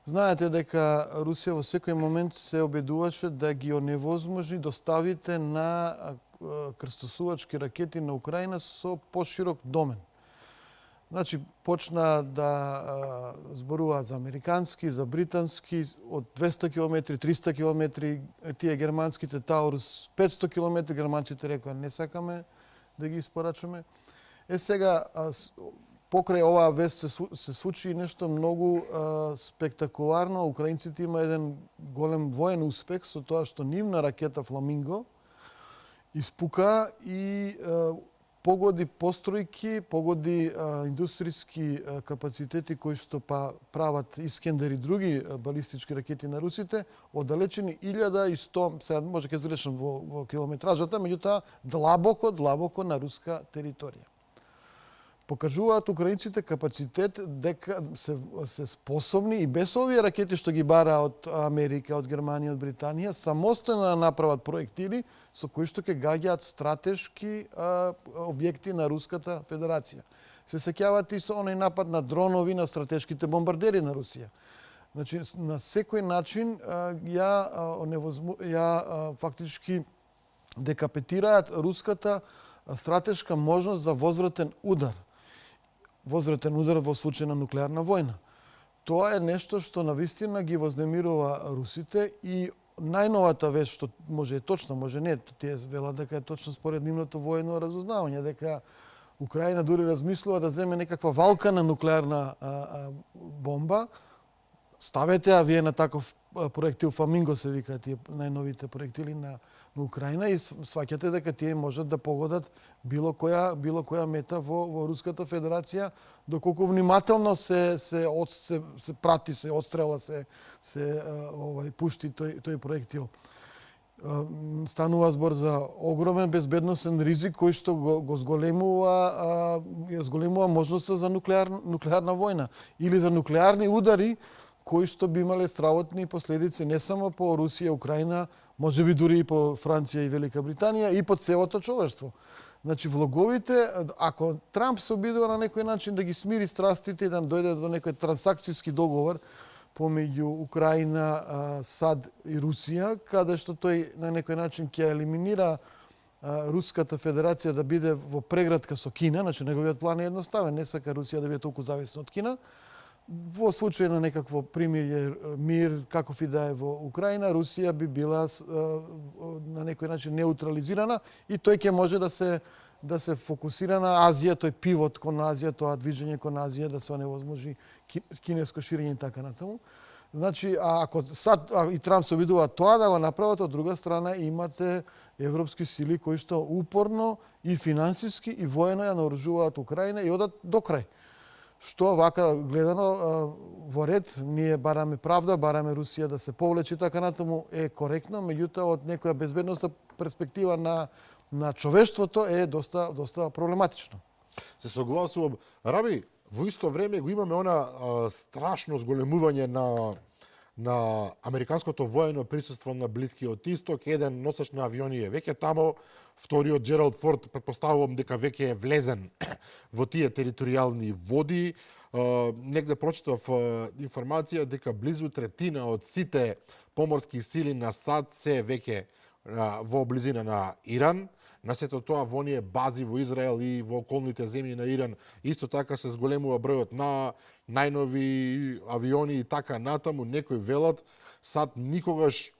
знаете дека Русија во секој момент се обидуваше да ги оневозможи доставите на крстосувачки ракети на Украина со поширок домен. Значи, почна да зборуваат за американски, за британски, од 200 км, 300 км, тие германските Таурус 500 км, германците рекоа не сакаме да ги испорачаме. Сега, покрај оваа вест се случи нешто многу спектакуларно. Украинците има еден голем воен успех со тоа што нивна ракета Фламинго испука и погоди постројки, погоди индустријски капацитети кои што прават Искендер и други балистички ракети на русите, оддалечени 1100, сега може ќе залечам во километражата, меѓутоа длабоко на руска територија. Покажуваат украинците капацитет дека се способни и без овие ракети што ги бара од Америка, од Германија, од Британија, самостојно да направат проектили со кои што ќе гаѓаат стратешки објекти на Руската Федерација. Се сеќавате и со оној напад на дронови на стратешките бомбардери на Русија. Значи, на секој начин фактички декапитираат руската стратешка можност за возвратен удар во случај на нуклеарна војна. Тоа е нешто што навистина ги вознемирува русите и најновата вест, што може е точно, може не, тие велат дека е точно според нивното воено разузнавање, дека Украина дури размислува да земе некаква валкана нуклеарна бомба. Ставете вие на таков проектил Фламинго се викаат тие најновите проектили на Украина и сваќате дека тие можат да погодат било која мета во Руската Федерација, доколку внимателно се прати, се отстрела, се пушти тој проектил. Станува збор за огромен безбедносен ризик кој што го зголемува можноста за нуклеарна војна или за нуклеарни удари кои што би имале стравотни последици не само по Русија, Украина, може би дури и по Франција и Велика Британија и по целото човештво. Значи, влоговите, ако Трамп се обидува на некој начин да ги смири страстите и да дојде до некој трансакцијски договор помеѓу Украина, САД и Русија, каде што тој на некој начин ќе елиминира Руската Федерација да биде во преградка со Кина, значи неговиот план е едноставен, не сака Русија да биде толку зависна од Кина. Во случај на некакво примирје, мир, каков и да е во Украина, Русија би била на некој начин неутрализирана и тој ќе може да се фокусира на Азија, тој пивот кон Азија, тоа движење кон Азија, да се оневозможи кинеско ширење и така натаму. Значи, ако САД и Трамп се обидуваат тоа да го направат, од друга страна имате европски сили кои што упорно и финансиски и воено ја наоружуваат Украина и одат до крај. Што вака гледано во ред, ние бараме правда, бараме Русија да се повлече така натаму е коректно, меѓутоа од некоја безбедностна перспектива на човештвото е доста проблематично. Се согласувам. Раби, во исто време го имаме страшно зголемување на американското воено присуство на Блискиот Исток. Еден носач на авиони е веќе тамо, вториот Джералд Форд претпоставувам дека веќе е влезен во тие територијални води. Негде прочитав информација дека близу третина од сите поморски сили на САД се веќе во близина на Иран. На сето тоа во оние бази во Израел и во околните земји на Иран исто така се зголемува бројот на најнови авиони и така натаму. Некои велат САД никогаш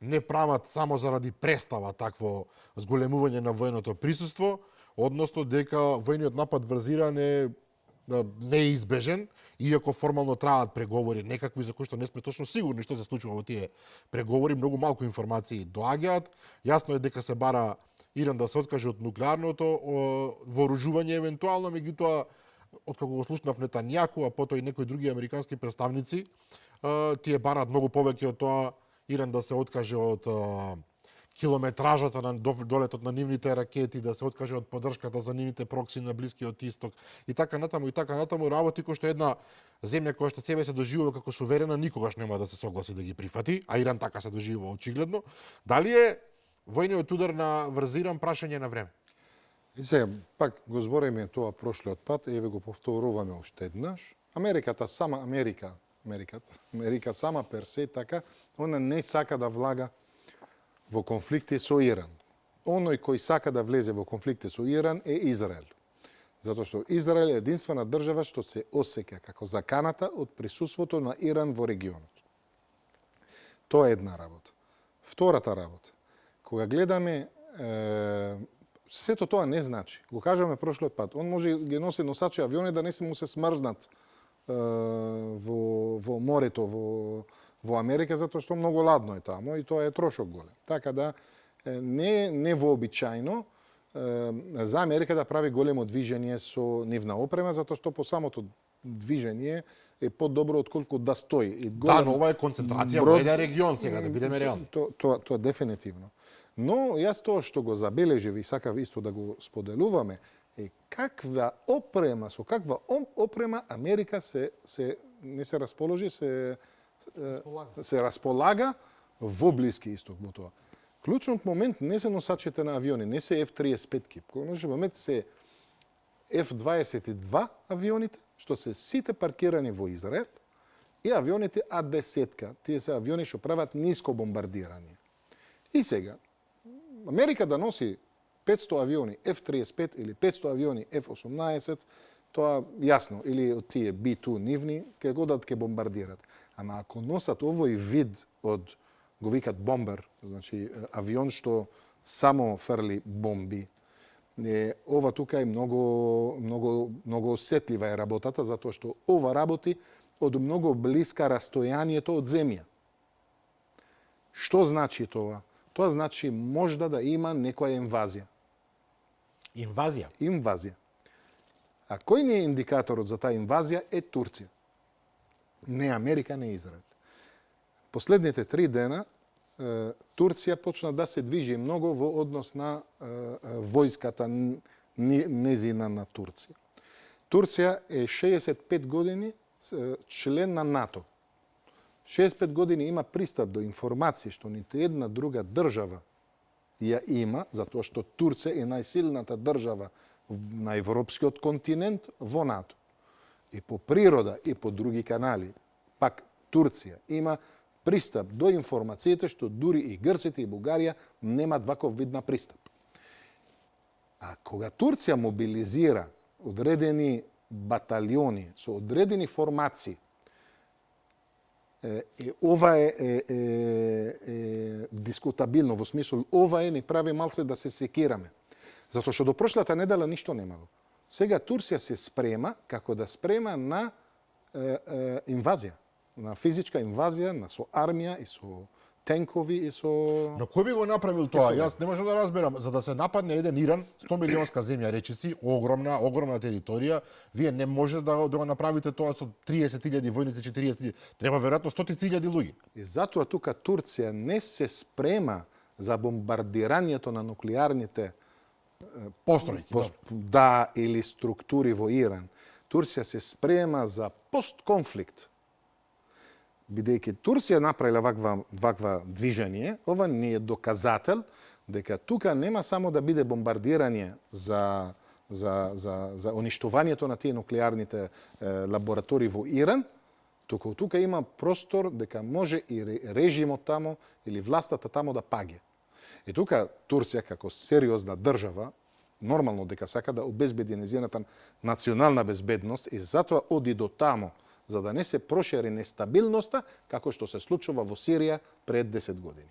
не прават само заради представа такво зголемување на военото присуство, односно дека воениот напад врз Иран е неизбежен, иако формално траат преговори некакви за кои што не сме точно сигурни што се случува во тие преговори, многу малку информации доаѓаат. Јасно е дека се бара Иран да се откаже од нуклеарното вооружување евентуално, меѓутоа откако го слушнав Нетањаху, а потоа и некои други американски представници, тие бараат многу повеќе од тоа Иран да се откаже од километражата на долетот на нивните ракети, да се откаже од поддршката за нивните прокси на Блискиот Исток и така натаму работи кои што една земја која што себе се доживува како суверена никогаш нема да се согласи да ги прифати, а Иран така се доживува очигледно. Дали е војниот удар на врз Иран прашање на време? И сега, пак го збориме тоа прошлиот пат, еве го повторуваме уште еднаш. Америка сама персе така, она не сака да влага во конфликти со Иран. Оној кој сака да влезе во конфликти со Иран е Израел. Затоа што Израел е единствена држава што се осеќа како заканата од присуството на Иран во регионот. Тоа е една работа. Втората работа, кога гледаме сето тоа не значи. Го кажаме прошлиот пат. Он може ги носи носачи авиони да не се му се смрзнат во морето во Америка, затоа што многу ладно е тамо и тоа е трошок голем. Така да не вообичајно за Америка да прави големо движење со нивна опрема, затоа што по самото движење е подобро отколку да стои. И Да, но ова е концентрација во еден регион сега, да бидеме реални. Тоа дефинитивно. Но јас тоа што го забележив и сакав исто да го споделуваме е каква опрема, со каква опрема Америка не се расположи, се располага во Блиски Исток во тоа. Клучниот момент не се носачите на авиони, не се F-35-ки. Клучниот момент се F-22 авионите, што се сите паркирани во Израел, и авионите А-10, тие се авиони што прават ниско бомбардирање. И сега, Америка да носи 500 авиони F-35 или 500 авиони F-18, тоа јасно, или од тие B-2 нивни, ке годат ке бомбардират. Ама ако носат овој вид од, го викат бомбер, значи авион што само фрли бомби, ова тука е многу осетлива е работата, затоа што ова работи од многу блиска растојанието од земја. Што значи тоа? Тоа значи можда да има некоја инвазија. Инвазија? Инвазија. А кој не е индикаторот за таа инвазија е Турција. Не Америка, не Израел. Последните 3 дена Турција почна да се движи многу во однос на војската незина на Турција. Турција е 65 години член на НАТО. 65 години има пристап до информации што ниту една друга држава ја има, затоа што Турција е најсилната држава на европскиот континент во НАТО. И по природа и по други канали, пак Турција има пристап до информациите што дури и Грците и Бугарија немаат ваков вид на пристап. А кога Турција мобилизира одредени баталиони со одредени формации, ова е дискутабилно, во смисол ова не прави малце да се секираме. Затоа што до прошлата недела ништо немало. Сега Турција се спрема како да спрема на инвазија, на физичка инвазија, со армија и со тенкови и со... Но кој би го направил тоа? Јас не можам да разберам. За да се нападне еден Иран, 100 милионска земја, речиси, огромна територија, вие не може да го направите тоа со 30.000 војници, 40.000. Треба веројатно 100.000 луѓе. И затоа тука Турција не се спрема за бомбардирањето на нуклеарните постројки. Да, или структури во Иран. Турција се спрема за постконфликт. Бидејќи Турција направила ваква движење, ова не е доказател дека тука нема само да биде бомбардирање за уништувањето на тие нуклеарните лаборатории во Иран, туку тука има простор дека може и режимот тамо или властата тамо да паѓа. И тука Турција како сериозна држава нормално дека сака да обезбеди нејзината национална безбедност и затоа оди до тамо за да не се прошири нестабилноста како што се случува во Сирија пред 10 години.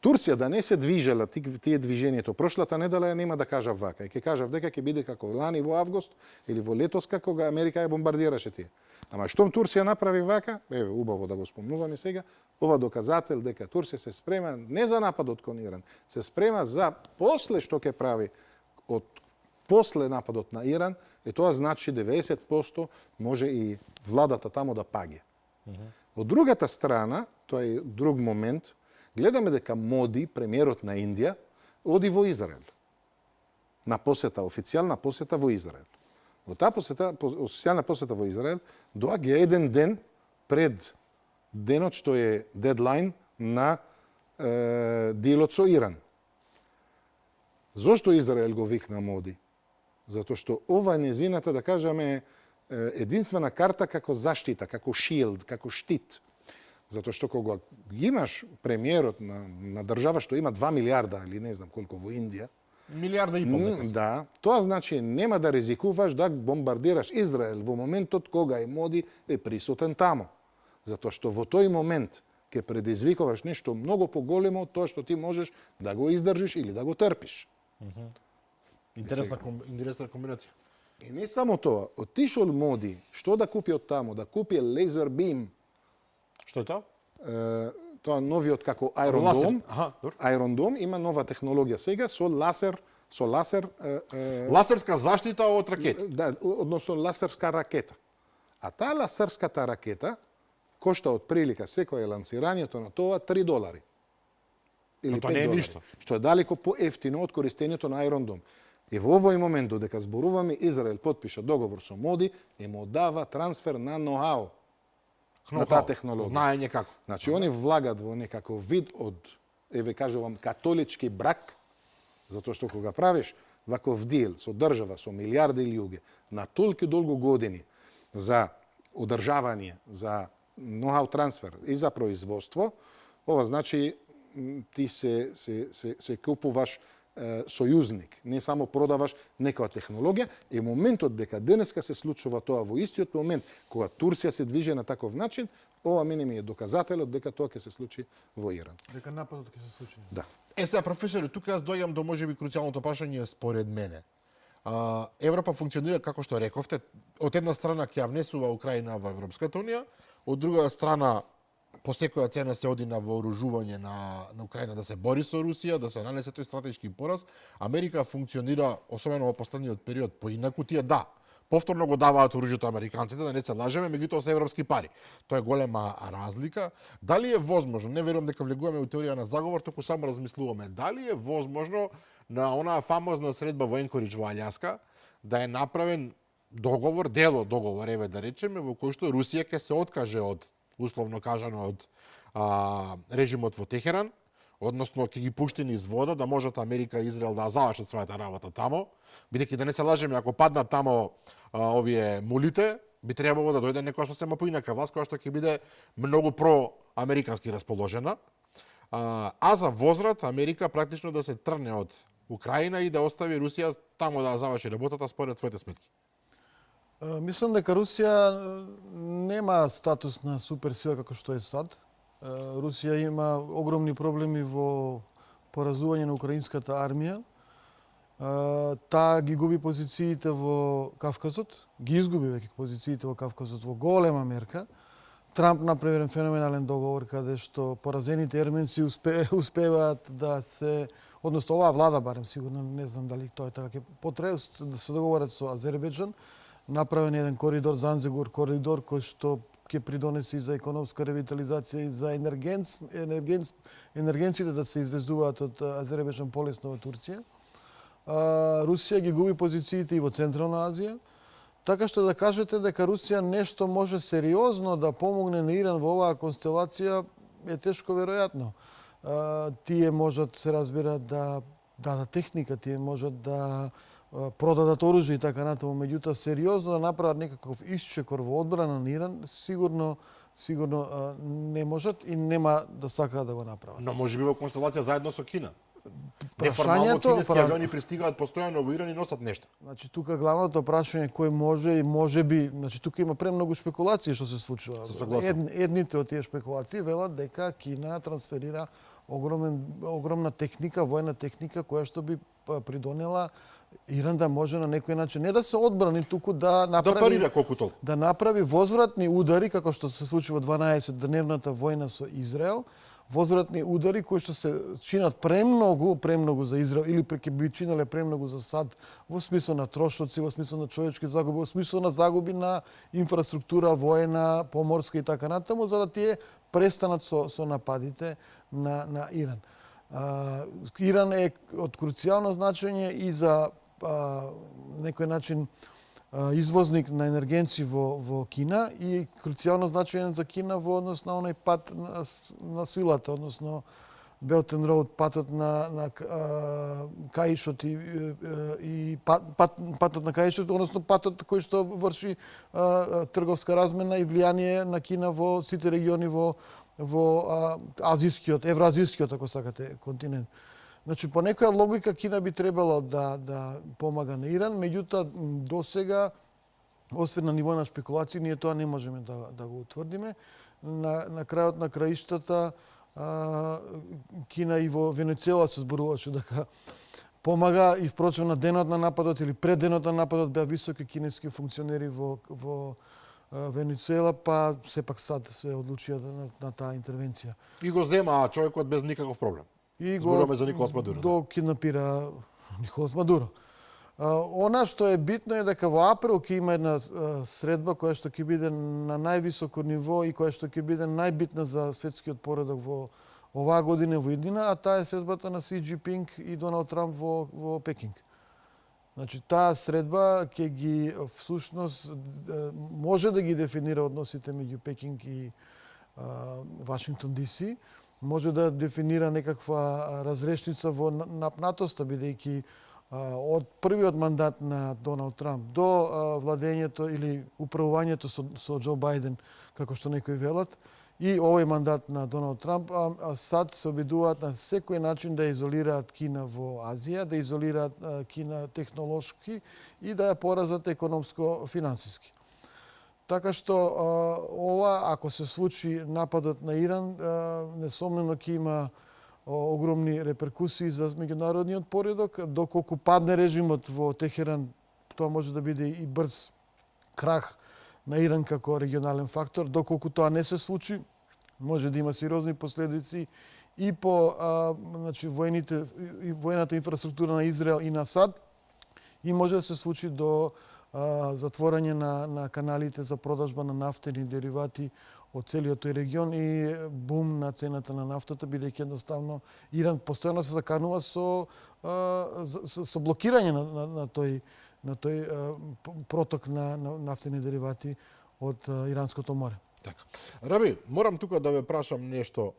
Турција да не се движела тие движењето прошлата недела, нема да кажав вака. И ќе кажав дека ќе биде како лани во август или во летоска кога Америка ја бомбардираше тие. Ама штом Турција направи вака, еве убаво да го спомнуваме сега, ова доказател дека Турција се спрема не за нападот кон Иран, се спрема за после што ќе прави од после нападот на Иран, и тоа значи 90% може и владата тамо да паѓа. Од другата страна, тоа е друг момент, гледаме дека Моди, премиерот на Индија, оди во Израел. На посета, официјална посета во Израел. Во таа посета, официјална посета во Израел, доаѓа еден ден пред денот што е дедлайн на дилот со Иран. Зошто Израел го викна Моди? Затоа што ова е незината, да кажеме, единствена карта како заштита, како шилд, како штит. Затоа што кога имаш премиерот на држава што има 2 милиарда или не знам колку во Индија, 1,5 милиарда. Да, тоа значи нема да ризикуваш да бомбардираш Израел во моментот кога и Моди е присутен тамо. Затоа што во тој момент ќе предизвикуваш нешто многу поголемо од тоа што ти можеш да го издржиш или да го трпиш. Интересна комбинација. И не само тоа, отишол Моди, што да купи од тамо? Да купи лазер бим. Што е тоа? Тоа новиот како Iron Лазер. Dome. Аха, добро. Iron Dome има нова технологија сега со лазер Лазерска заштита од ракети. да, односно лазерска ракета. А таа лазерската ракета кошта од прилика секој лансирањето на тоа $3. Или Но тоа не е $5. ништо. Што е далеко поевтино од користењето на Iron Dome. И во овој момент, додека зборуваме, Израел потпиша договор со МОДИ и му дава трансфер на ноу-хау на таа технологија. Знаење како. Значи, они влагат во некаков вид од, еве кажувам, католички брак, затоа што кога правиш ваков дил со држава, со милиарди луѓе, на толку долго години за одржавање, за ноу-хау трансфер и за производство, ова значи ти се купуваш сојузник, не само продаваш некоја технологија, и моментот дека денеска се случува тоа во истиот момент кога Турција се движи на таков начин, ова мене ми е доказателот дека тоа ќе се случи во Иран. Дека нападот ќе се случи. Да. Сега, професоре, тука јас дојам до можеби круцијалното прашање според мене. Европа функционира како што рековте, од една страна ќе ја внесува Украина во Европската унија, од друга страна по секоја цена се оди на вооружување на Украина да се бори со Русија, да се нанесе тој стратешки пораз. Америка функционира, особено во последниот период, поинаку. Тие да, повторно го даваат оружјето американците, да не се лажеме, меѓутоа се европски пари. Тоа е голема разлика. Дали е возможно, не верувам дека влегуваме во теорија на заговор, туку само размислуваме, дали е возможно на онаа фамозна средба во Енкоридж во Алјаска да е направен договор, дел од договор, еве да речеме, во кој што Русија ќе се откаже од, условно кажано, од режимот во Техеран, односно ќе ги пушти низ вода, да можат Америка и Израел да завршат својата работа тамо, бидејќи да не се лажеме, ако паднат тамо овие мулите, би требало да дојде некоја сосема поинака власт, која што ќе биде многу проамерикански расположена. А за возврат Америка практично да се трне од Украина и да остави Русија тамо да заврши работата според своите сметки. Мислам дека Русија нема статус на суперсила како што е САД. Русија има огромни проблеми во поразување на украинската армија. Таа ги губи позициите во Кавказот, ги изгуби веќе позициите во Кавказот во голема мерка. Трамп направи еден феноменален договор каде што поразените ерменци успеваат да се, односно оваа влада барем сигурно, не знам дали тоа е така, ќе потреба да се договорат со Азербејџан, направен еден коридор, Занзигур коридор, кој што ќе придонеси и за економска ревитализација и за енергенците да се извезуваат од Азербејџан полесно во Турција. Русија ги губи позициите и во Централна Азија, така што да кажете дека Русија нешто може сериозно да помогне на Иран во оваа констелација е тешко веројатно. Тие можат, се разбира, да дадат техника, тие можат да продадат оружје и така натаму, меѓутоа сериозно да направат некаков исчекор во одбрана на Иран, сигурно не можат и нема да сакаат да го направат. Но можеби во констелација заедно со Кина. Неформално кинески авиони пристигаат постојано во Иран и носат нешто. Значи тука главното прашање кој може и можеби, значи тука има премногу спекулации што се случува. Едните од тие спекулации велат дека Кина трансферира огромна техника, воена техника која што би придонела Иран да може на некој начин не да се одбрани, туку да направи парира колку толку. Да направи возвратни удари како што се случи во 12-дневната војна со Израел, возвратни удари кои што се чинат премногу за Израел или ќе би чинеле премногу за САД во смисло на трошоци, во смисло на човечки загуби, во смисло на загуби на инфраструктура воена, поморска и така натаму, за да тие престанат со нападите на Иран. Иран е од круцијално значење и за некој начин извозник на енергенци во Кина и круцијално значење за Кина во однос на оној пат на свилата, односно Belt and Road, патот на Каишот и патот на Каишот, односно патот кој што врши трговска размена и влијание на Кина во сите региони во азискиот, евроазискиот, ако сакате, континент. Значи, по некоја логика Кина би требало да помага на Иран, меѓутоа до сега, освен на ниво на спекулации, ние тоа не можеме да го утврдиме. На крајот на краиштата, Кина и во Венецуела се зборуваше дека помага и впрочем на денот на нападот или пред денот на нападот беа високи кинески функционери во Венецуела, па сепак САД се одлучија на таа интервенција. И го зема човекот без никаков проблем. И Зборуваме за Николас Мадуро. До киднапира Николас Мадуро. Она што е битно е дека во април ќе има една средба која што ќе биде на највисоко ниво и која што ќе биде најбитна за светскиот поредок во оваа година во иднина, а таа е средбата на Си Џинпинг и Доналд Трамп во Пекинг. Значи, таа средба ќе ги, всушност, може да ги дефинира односите меѓу Пекинг и Вашингтон ДС, може да дефинира некаква разрешница во напнатоста, бидејќи од првиот мандат на Доналд Трамп до владењето или управувањето со Џо Бајден, како што некои велат, и овој мандат на Доналд Трамп, САД се обидуваат на секој начин да изолираат Кина во Азија, да изолираат Кина технолошки и да ја поразат економско-финансиски. Така што ова, ако се случи нападот на Иран, несомнено ќе има огромни реперкусии за меѓународниот поредок. Доколку падне режимот во Техеран, тоа може да биде и брз крах на Иран како регионален фактор. Доколку тоа не се случи, може да има сериозни последици и по значи, воената инфраструктура на Израел и на САД, и може да се случи до затворање на каналите за продажба на нафтени деривати од целиот тој регион и бум на цената на нафтата, бидејќи едноставно Иран постојано се заканува со блокирање на тој проток на нафтени деривати од Иранското море. Така. Раби, морам тука да ве прашам нешто.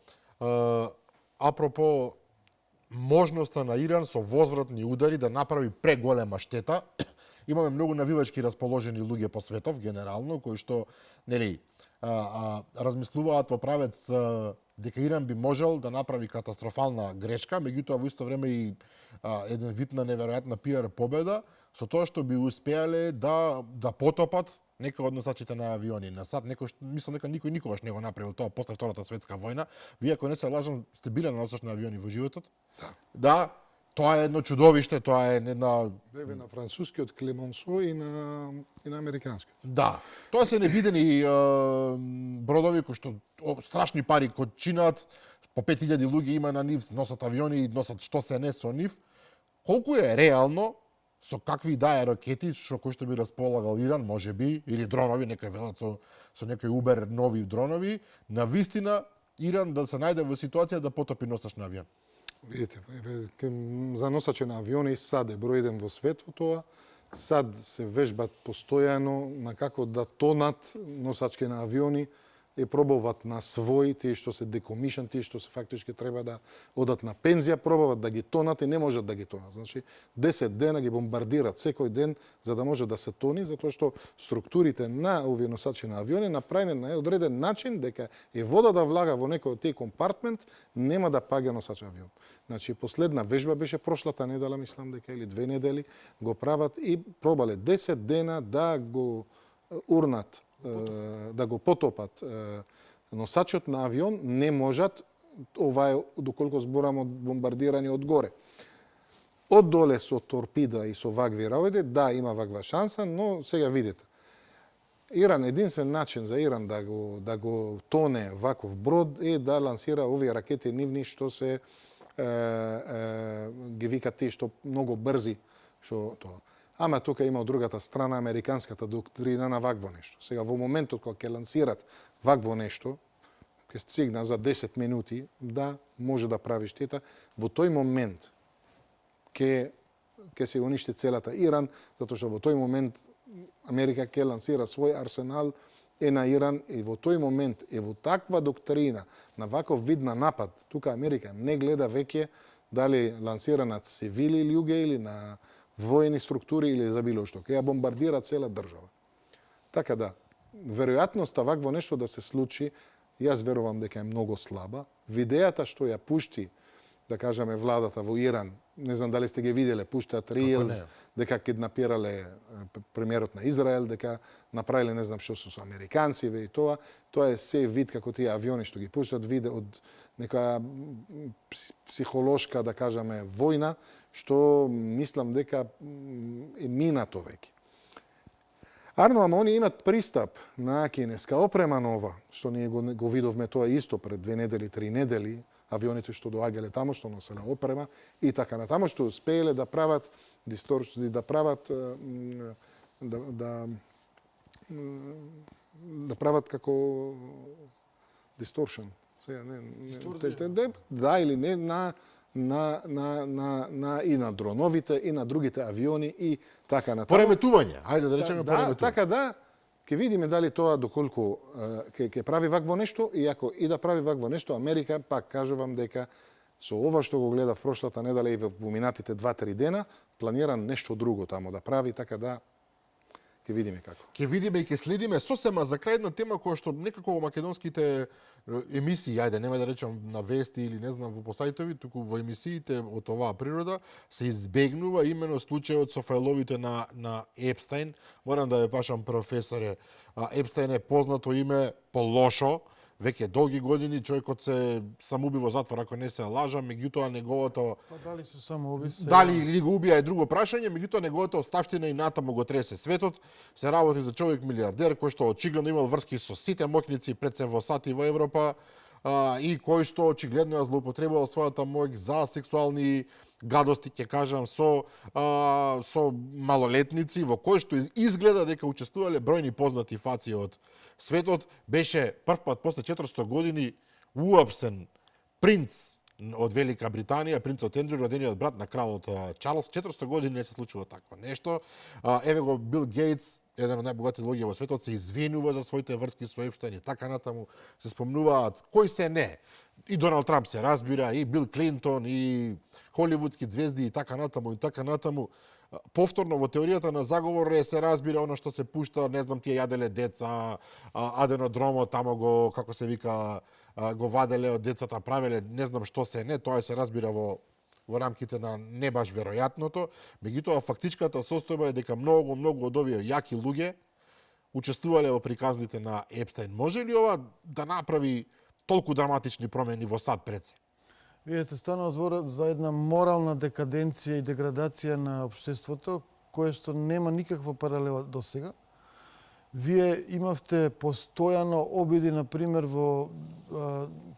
Апропо можноста на Иран со возвратни удари да направи преголема штета. Имаме многу навивачки расположени луѓе по светов, генерално, кои што, нели, размислуваат во правец дека Иран би можел да направи катастрофална грешка, меѓутоа во исто време и еден вид на неверојатна пиар победа, со тоа што би успеале да потопат некои од носачите на авиони. На САД, мислам дека никој никогаш не го направил тоа после Втората светска војна. Вие, ако не се лажам, сте биле на носач на авиони во животот? Да. Тоа е едно чудовиште, тоа е една... Беве на францускиот Клемонсо и на американскиот. Да. Тоа се невидени бродови кои што страшни пари чинат, по 5000 луѓе има на нив, носат авиони и носат што се не со нив. Колку е реално, со какви да е ракети, кои што би располагал Иран, може би, или дронови, некои велат со некои убер нови дронови, на вистина Иран да се најде во ситуација да потопи носач на авион? Видите, за носаче на авиони САД е број 1 во свет во тоа. САД се вежбат постојано на како да тонат носачки на авиони, и пробуваат на свој, тие што се декомишен, тие што се фактички треба да одат на пензија, пробуваат да ги тонат и не можат да ги тонат. Значи, 10 дена ги бомбардираат секој ден за да може да се тони, затоа што структурите на овие носачи на авиони направени на одреден начин дека е вода да влага во некој од тие компартмент, нема да паѓа носач авион. Значи, последна вежба беше прошлата недела, мислам дека, или 2 недели, го прават и пробале 10 дена да го урнат, да го потопат носачот на авион, не можат, ова е доколку зборам од бомбардирање од горе. Од доле со торпида и со вакви работи, да, има ваква шанса, но сега видите. Иран, единствен начин за Иран да го тоне ваков брод е да лансира овие ракети нивни што се ги викат тие што многу брзи, што тоа. Ама тука има од другата страна американската доктрина на вакво нешто. Сега во моментот кога ќе лансират вакво нешто, ќе стигна за 10 минути, да може да прави штета, во тој момент ќе се уништи целата Иран, затоа што во тој момент Америка ќе лансира свој арсенал на Иран и во тој момент е во таква доктрина на ваков вид на напад, тука Америка не гледа веќе дали лансира на цивили луѓе или на воени структури или за било што, ќе ја бомбардира цела држава. Така да, веројатноста вакво нешто да се случи, јас верувам дека е многу слаба. Видејата што ја пушти, да кажеме, владата во Иран, не знам дали сте ги виделе, пуштаат рилс, дека киднапирале премиерот на Израел, дека направиле не знам што со американциве и тоа е се вид како тие авиони што ги пуштат, виде од нека психолошка, да кажеме, војна, што мислам дека е минато веќе. Арно, ама они имат пристап на кинеска опрема нова, што ние го видовме тоа исто пред 2 недели, 3 недели, авионите што доаѓале тамо, што носеле опрема и така натаму, што успееле да прават дисторсии, да прават да прават како distortion. Сега да или не и на дроновите и на другите авиони и така натаму. Пореметување, ајде да речеме Да, пореметување. така да, ќе видиме дали тоа доколку ќе прави вакво нешто, и ако и да прави вакво нешто, Америка, пак кажувам дека со ова што го гледав прошлата недела и во поминатите 2-3 дена, планира нешто друго тамо да прави, така да ќе видиме како. Ќе видиме и ќе следиме сосема за крај една тема која што некако во македонските емисии, ајде, нема да речам на вести или не знам во посајтови, туку во емисиите од оваа природа се избегнува именно случајот со фајловите на Епстајн. Морам да ве пашам, професоре, Епстајн е познато име по лошо, веќе долги години човекот се самоуби во затвор, ако не се лажам, меѓутоа неговото Па дали се самоуби? дали или го убија е друго прашање, меѓутоа неговата оставштина и натаму го тресе светот. Се работи за човек милиардер кој што очигледно имал врски со сите моќници пред се во САД и во Европа и кој што очигледно ја злоупотребувал својата моќ за сексуални гадости, ќе кажам, со малолетници, во кој што изгледа дека учествувале бројни познати фаци од светот. Беше прв пат после 400 години уапсен принц од Велика Британија, принцот Ендрю, родениот брат на кралот Чарлс. 400 години не се случило такво нешто. Еве го Бил Гейтс, еден од најбогатите луѓе во светот, се извинува за своите врски со Епштајн и така натаму. Се спомнуваат кој се не. И Доналд Трамп се разбира, и Бил Клинтон, и холивудски звезди и така натаму, и така натаму. Повторно во теоријата на заговор се разбира она што се пушта, не знам, тие јаделе деца, аденодромот, тамо го, како се вика, го ваделе од децата, правеле, не знам што се не, тоа се разбира во рамките на не баш веројатното. Меѓутоа, фактичката состојба е дека многу од овие јаки луѓе учествувале во приказните на Епстајн. Може ли ова да направи толку драматични промени во САД пред се? Видете, станува збор за една морална декаденција и деградација на општеството, кое што нема никаква паралела до сега. Вие имавте постојано обиди, например, во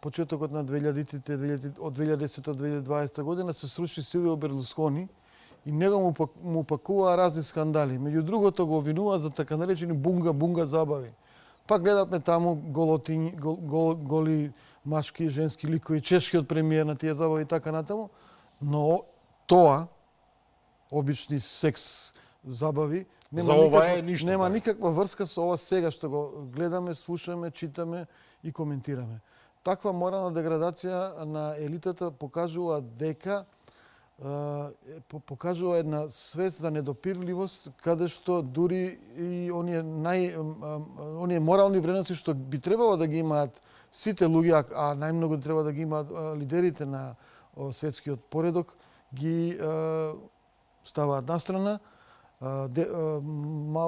почетокот на 2000-тите, од 2010 до 2020 година, се сруши Силвио Берлускони и него му пакуваа разни скандали. Меѓу другото го обвинува за така наречени бунга забави. Пак гледавме таму голи машки и женски ликови, чешкиот премиер на тие забави и така натаму, но тоа, обични секс забави, нема никаква врска со ова сега што го гледаме, слушаме, читаме и коментираме. Таква морална деградација на елитата покажува дека покажува една свест за недопирливост, каде што дури и оние морални вредности што би требало да ги имаат сите луѓе, а најмногу треба да ги имаат лидерите на светскиот поредок, ги ставаат настрана.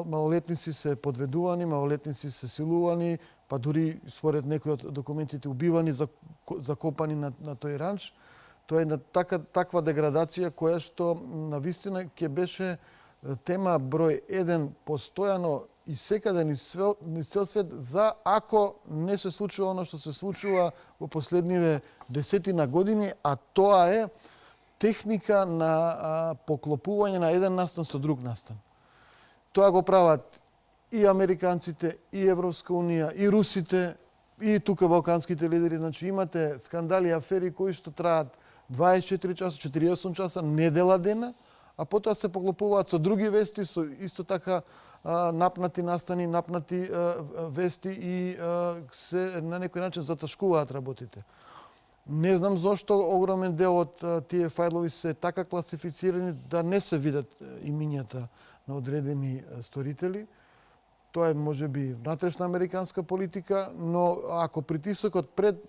Малолетници се подведувани, малолетници се силувани, па дури според некои од документите убивани, закопани на тој ранч. Тоа е една таква деградација која што навистина ќе беше тема број 1 постојано и секаде низ цел свет, за ако не се случува оно што се случува во последниве десетина години, а тоа е техника на поклопување на еден настан со друг настан. Тоа го прават и американците, и Европска унија, и русите, и тука балканските лидери. Значи имате скандали и афери кои што траат 24 часа, 48 часа, недела дена, а потоа се поклопуваат со други вести, со исто така напнати настани, напнати вести и се на некој начин заташкуваат работите. Не знам зошто огромен дел од тие фајлови се така класифицирани да не се видат имињата на одредени сторители. Тоа е можеби внатрешна американска политика, но ако притисокот пред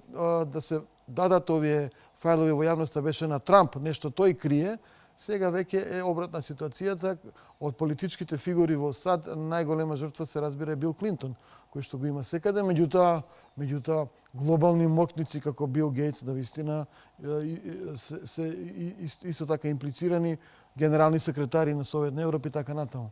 да се дадат овие фајлови во јавноста беше на Трамп, нешто тој крие, сега веќе е обратна ситуацијата. Од политичките фигури во САД најголема жртва се разбира Бил Клинтон, кој што го има секаде, меѓутоа глобални моќници како Бил Гейтс навистина се исто така имплицирани, генерални секретари на Советна Европа и така натаму.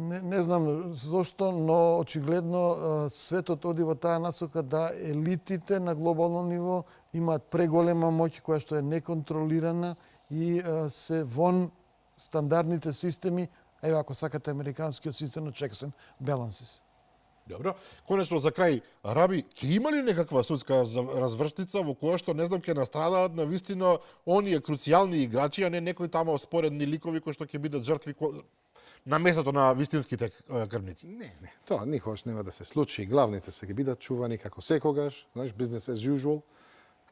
Не знам зошто, но очигледно светот оди во таа насока да елитите на глобално ниво имаат преголема моќ која што е неконтролирана и се вон стандардните системи, еве ако сакате американскиот систем на checks and balances. Добро. Конечно за крај, Раби, ќе има ли некаква судска разврштица во која што не знам ќе настрадаат на вистина оние круцијални играчи, а не некои тамо споредни ликови кои што ќе бидат жртви на местото на вистинските крвници? Не, тоа никогаш нема да се случи. Главните се ќе бидат чувани како секогаш, знаеш, business as usual.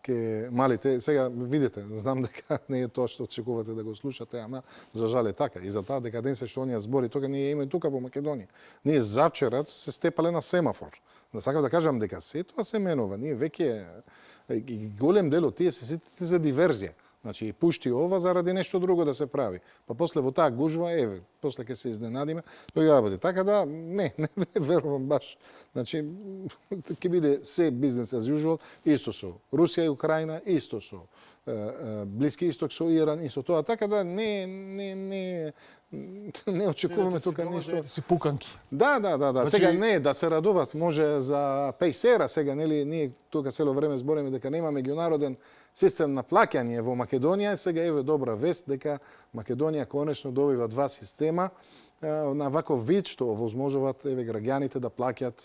Ке малите, сега видите, знам дека не е тоа што очекувате да го слушате, ама за жал е така. И за таа декаденција што оние збори, тука ние имаме тука во Македонија. Ние завчера се степале на семафор. Да сакам да кажам дека се тоа се менува. Ние веќе голем дел од тие се сетите за диверзија. Значи, пушти ова заради нешто друго да се прави. Па после во таа гужва, еве, после ќе се изненадиме, тој ја работи. Така да, не верувам баш. Значи, ќе биде се бизнес as usual, исто со Русија и Украина, исто со Блиски исток со Иран, исто тоа. Така да, не очекуваме тука ништо. Си пуканки. Да. Значи... Сега не, да се радуват може за пейсера, сега нели ние тука цело време збориме дека нема меѓународен систем на плаќање во Македонија, сега еве добра вест дека Македонија конечно добива два система на ваков вид што овозможуваат еве граѓаните да плаќат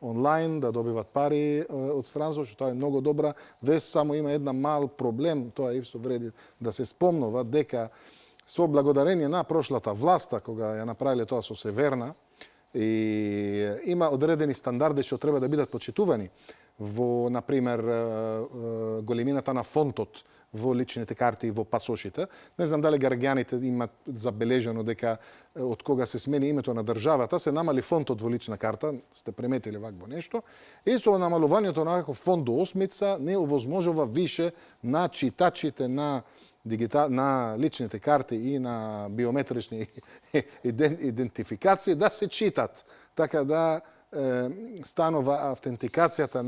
онлайн, да добиват пари од странство, што тоа е многу добра вест, само има една мал проблем, тоа исто вреди да се спомнува дека со благодарение на прошлата власта кога ја направиле тоа со Северна и има одредени стандарди што треба да бидат почитувани во, например, големината на фонтот во личните карти и во пасошите. Не знам дали граѓаните имат забележано дека од кога се смени името на државата, се намали фонтот во лична карта, сте приметили вакво нешто, и со намалувањето на ваков фонт до осмица не овозможува више на читачите на на личните карти и на биометрични идентификации да се читат, така да станува автентикацијата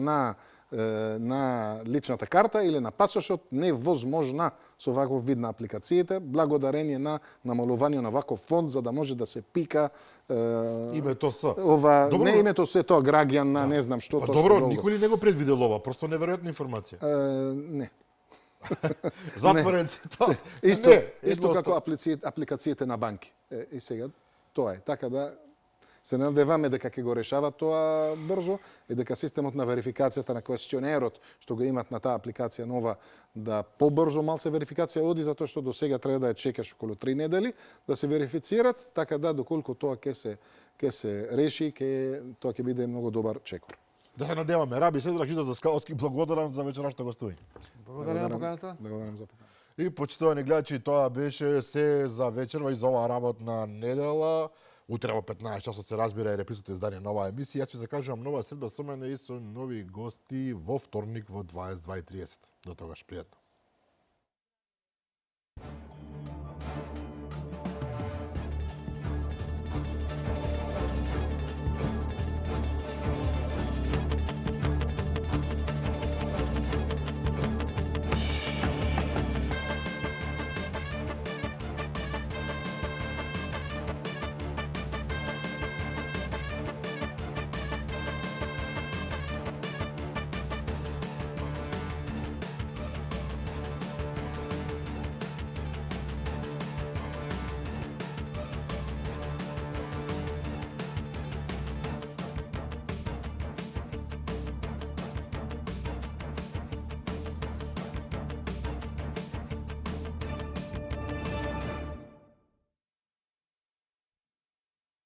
на личната карта или на пасошот невозможна со ваков вид на апликациите, благодарение на намалување на ваков фонд за да може да се пика името С. Ова Добро, не името се тоа граѓан на не знам што па, тоа. добро, никој ли не го предвидел ова? Просто неверојатна информација. Не. Затворен цитат. Исто како апликациите на банки. И сега тоа е. Така да се надеваме дека ќе го решават тоа брзо и дека системот на верификацијата на квесционерот што го имат на таа апликација нова да побрзо малце верификација оди, затоа што до сега треба да ја чекаш околу 3 недели да се верифицират, така да доколку тоа ќе се реши, тоа ќе биде многу добар чекор. Да се надеваме. Раби Седрак Жидов Скалски, благодарам за вечерашното гостување. Благодарам за поканата. Благодарам за поканата. И почитувани гледачи, тоа беше се за вечерва и за оваа работна недела. Утре во 15 часот се разбира и репризата издание на оваа емисија. Јас ви закажувам нова седба со мене и со нови гости во вторник во 22:30. До тогаш, пријатно.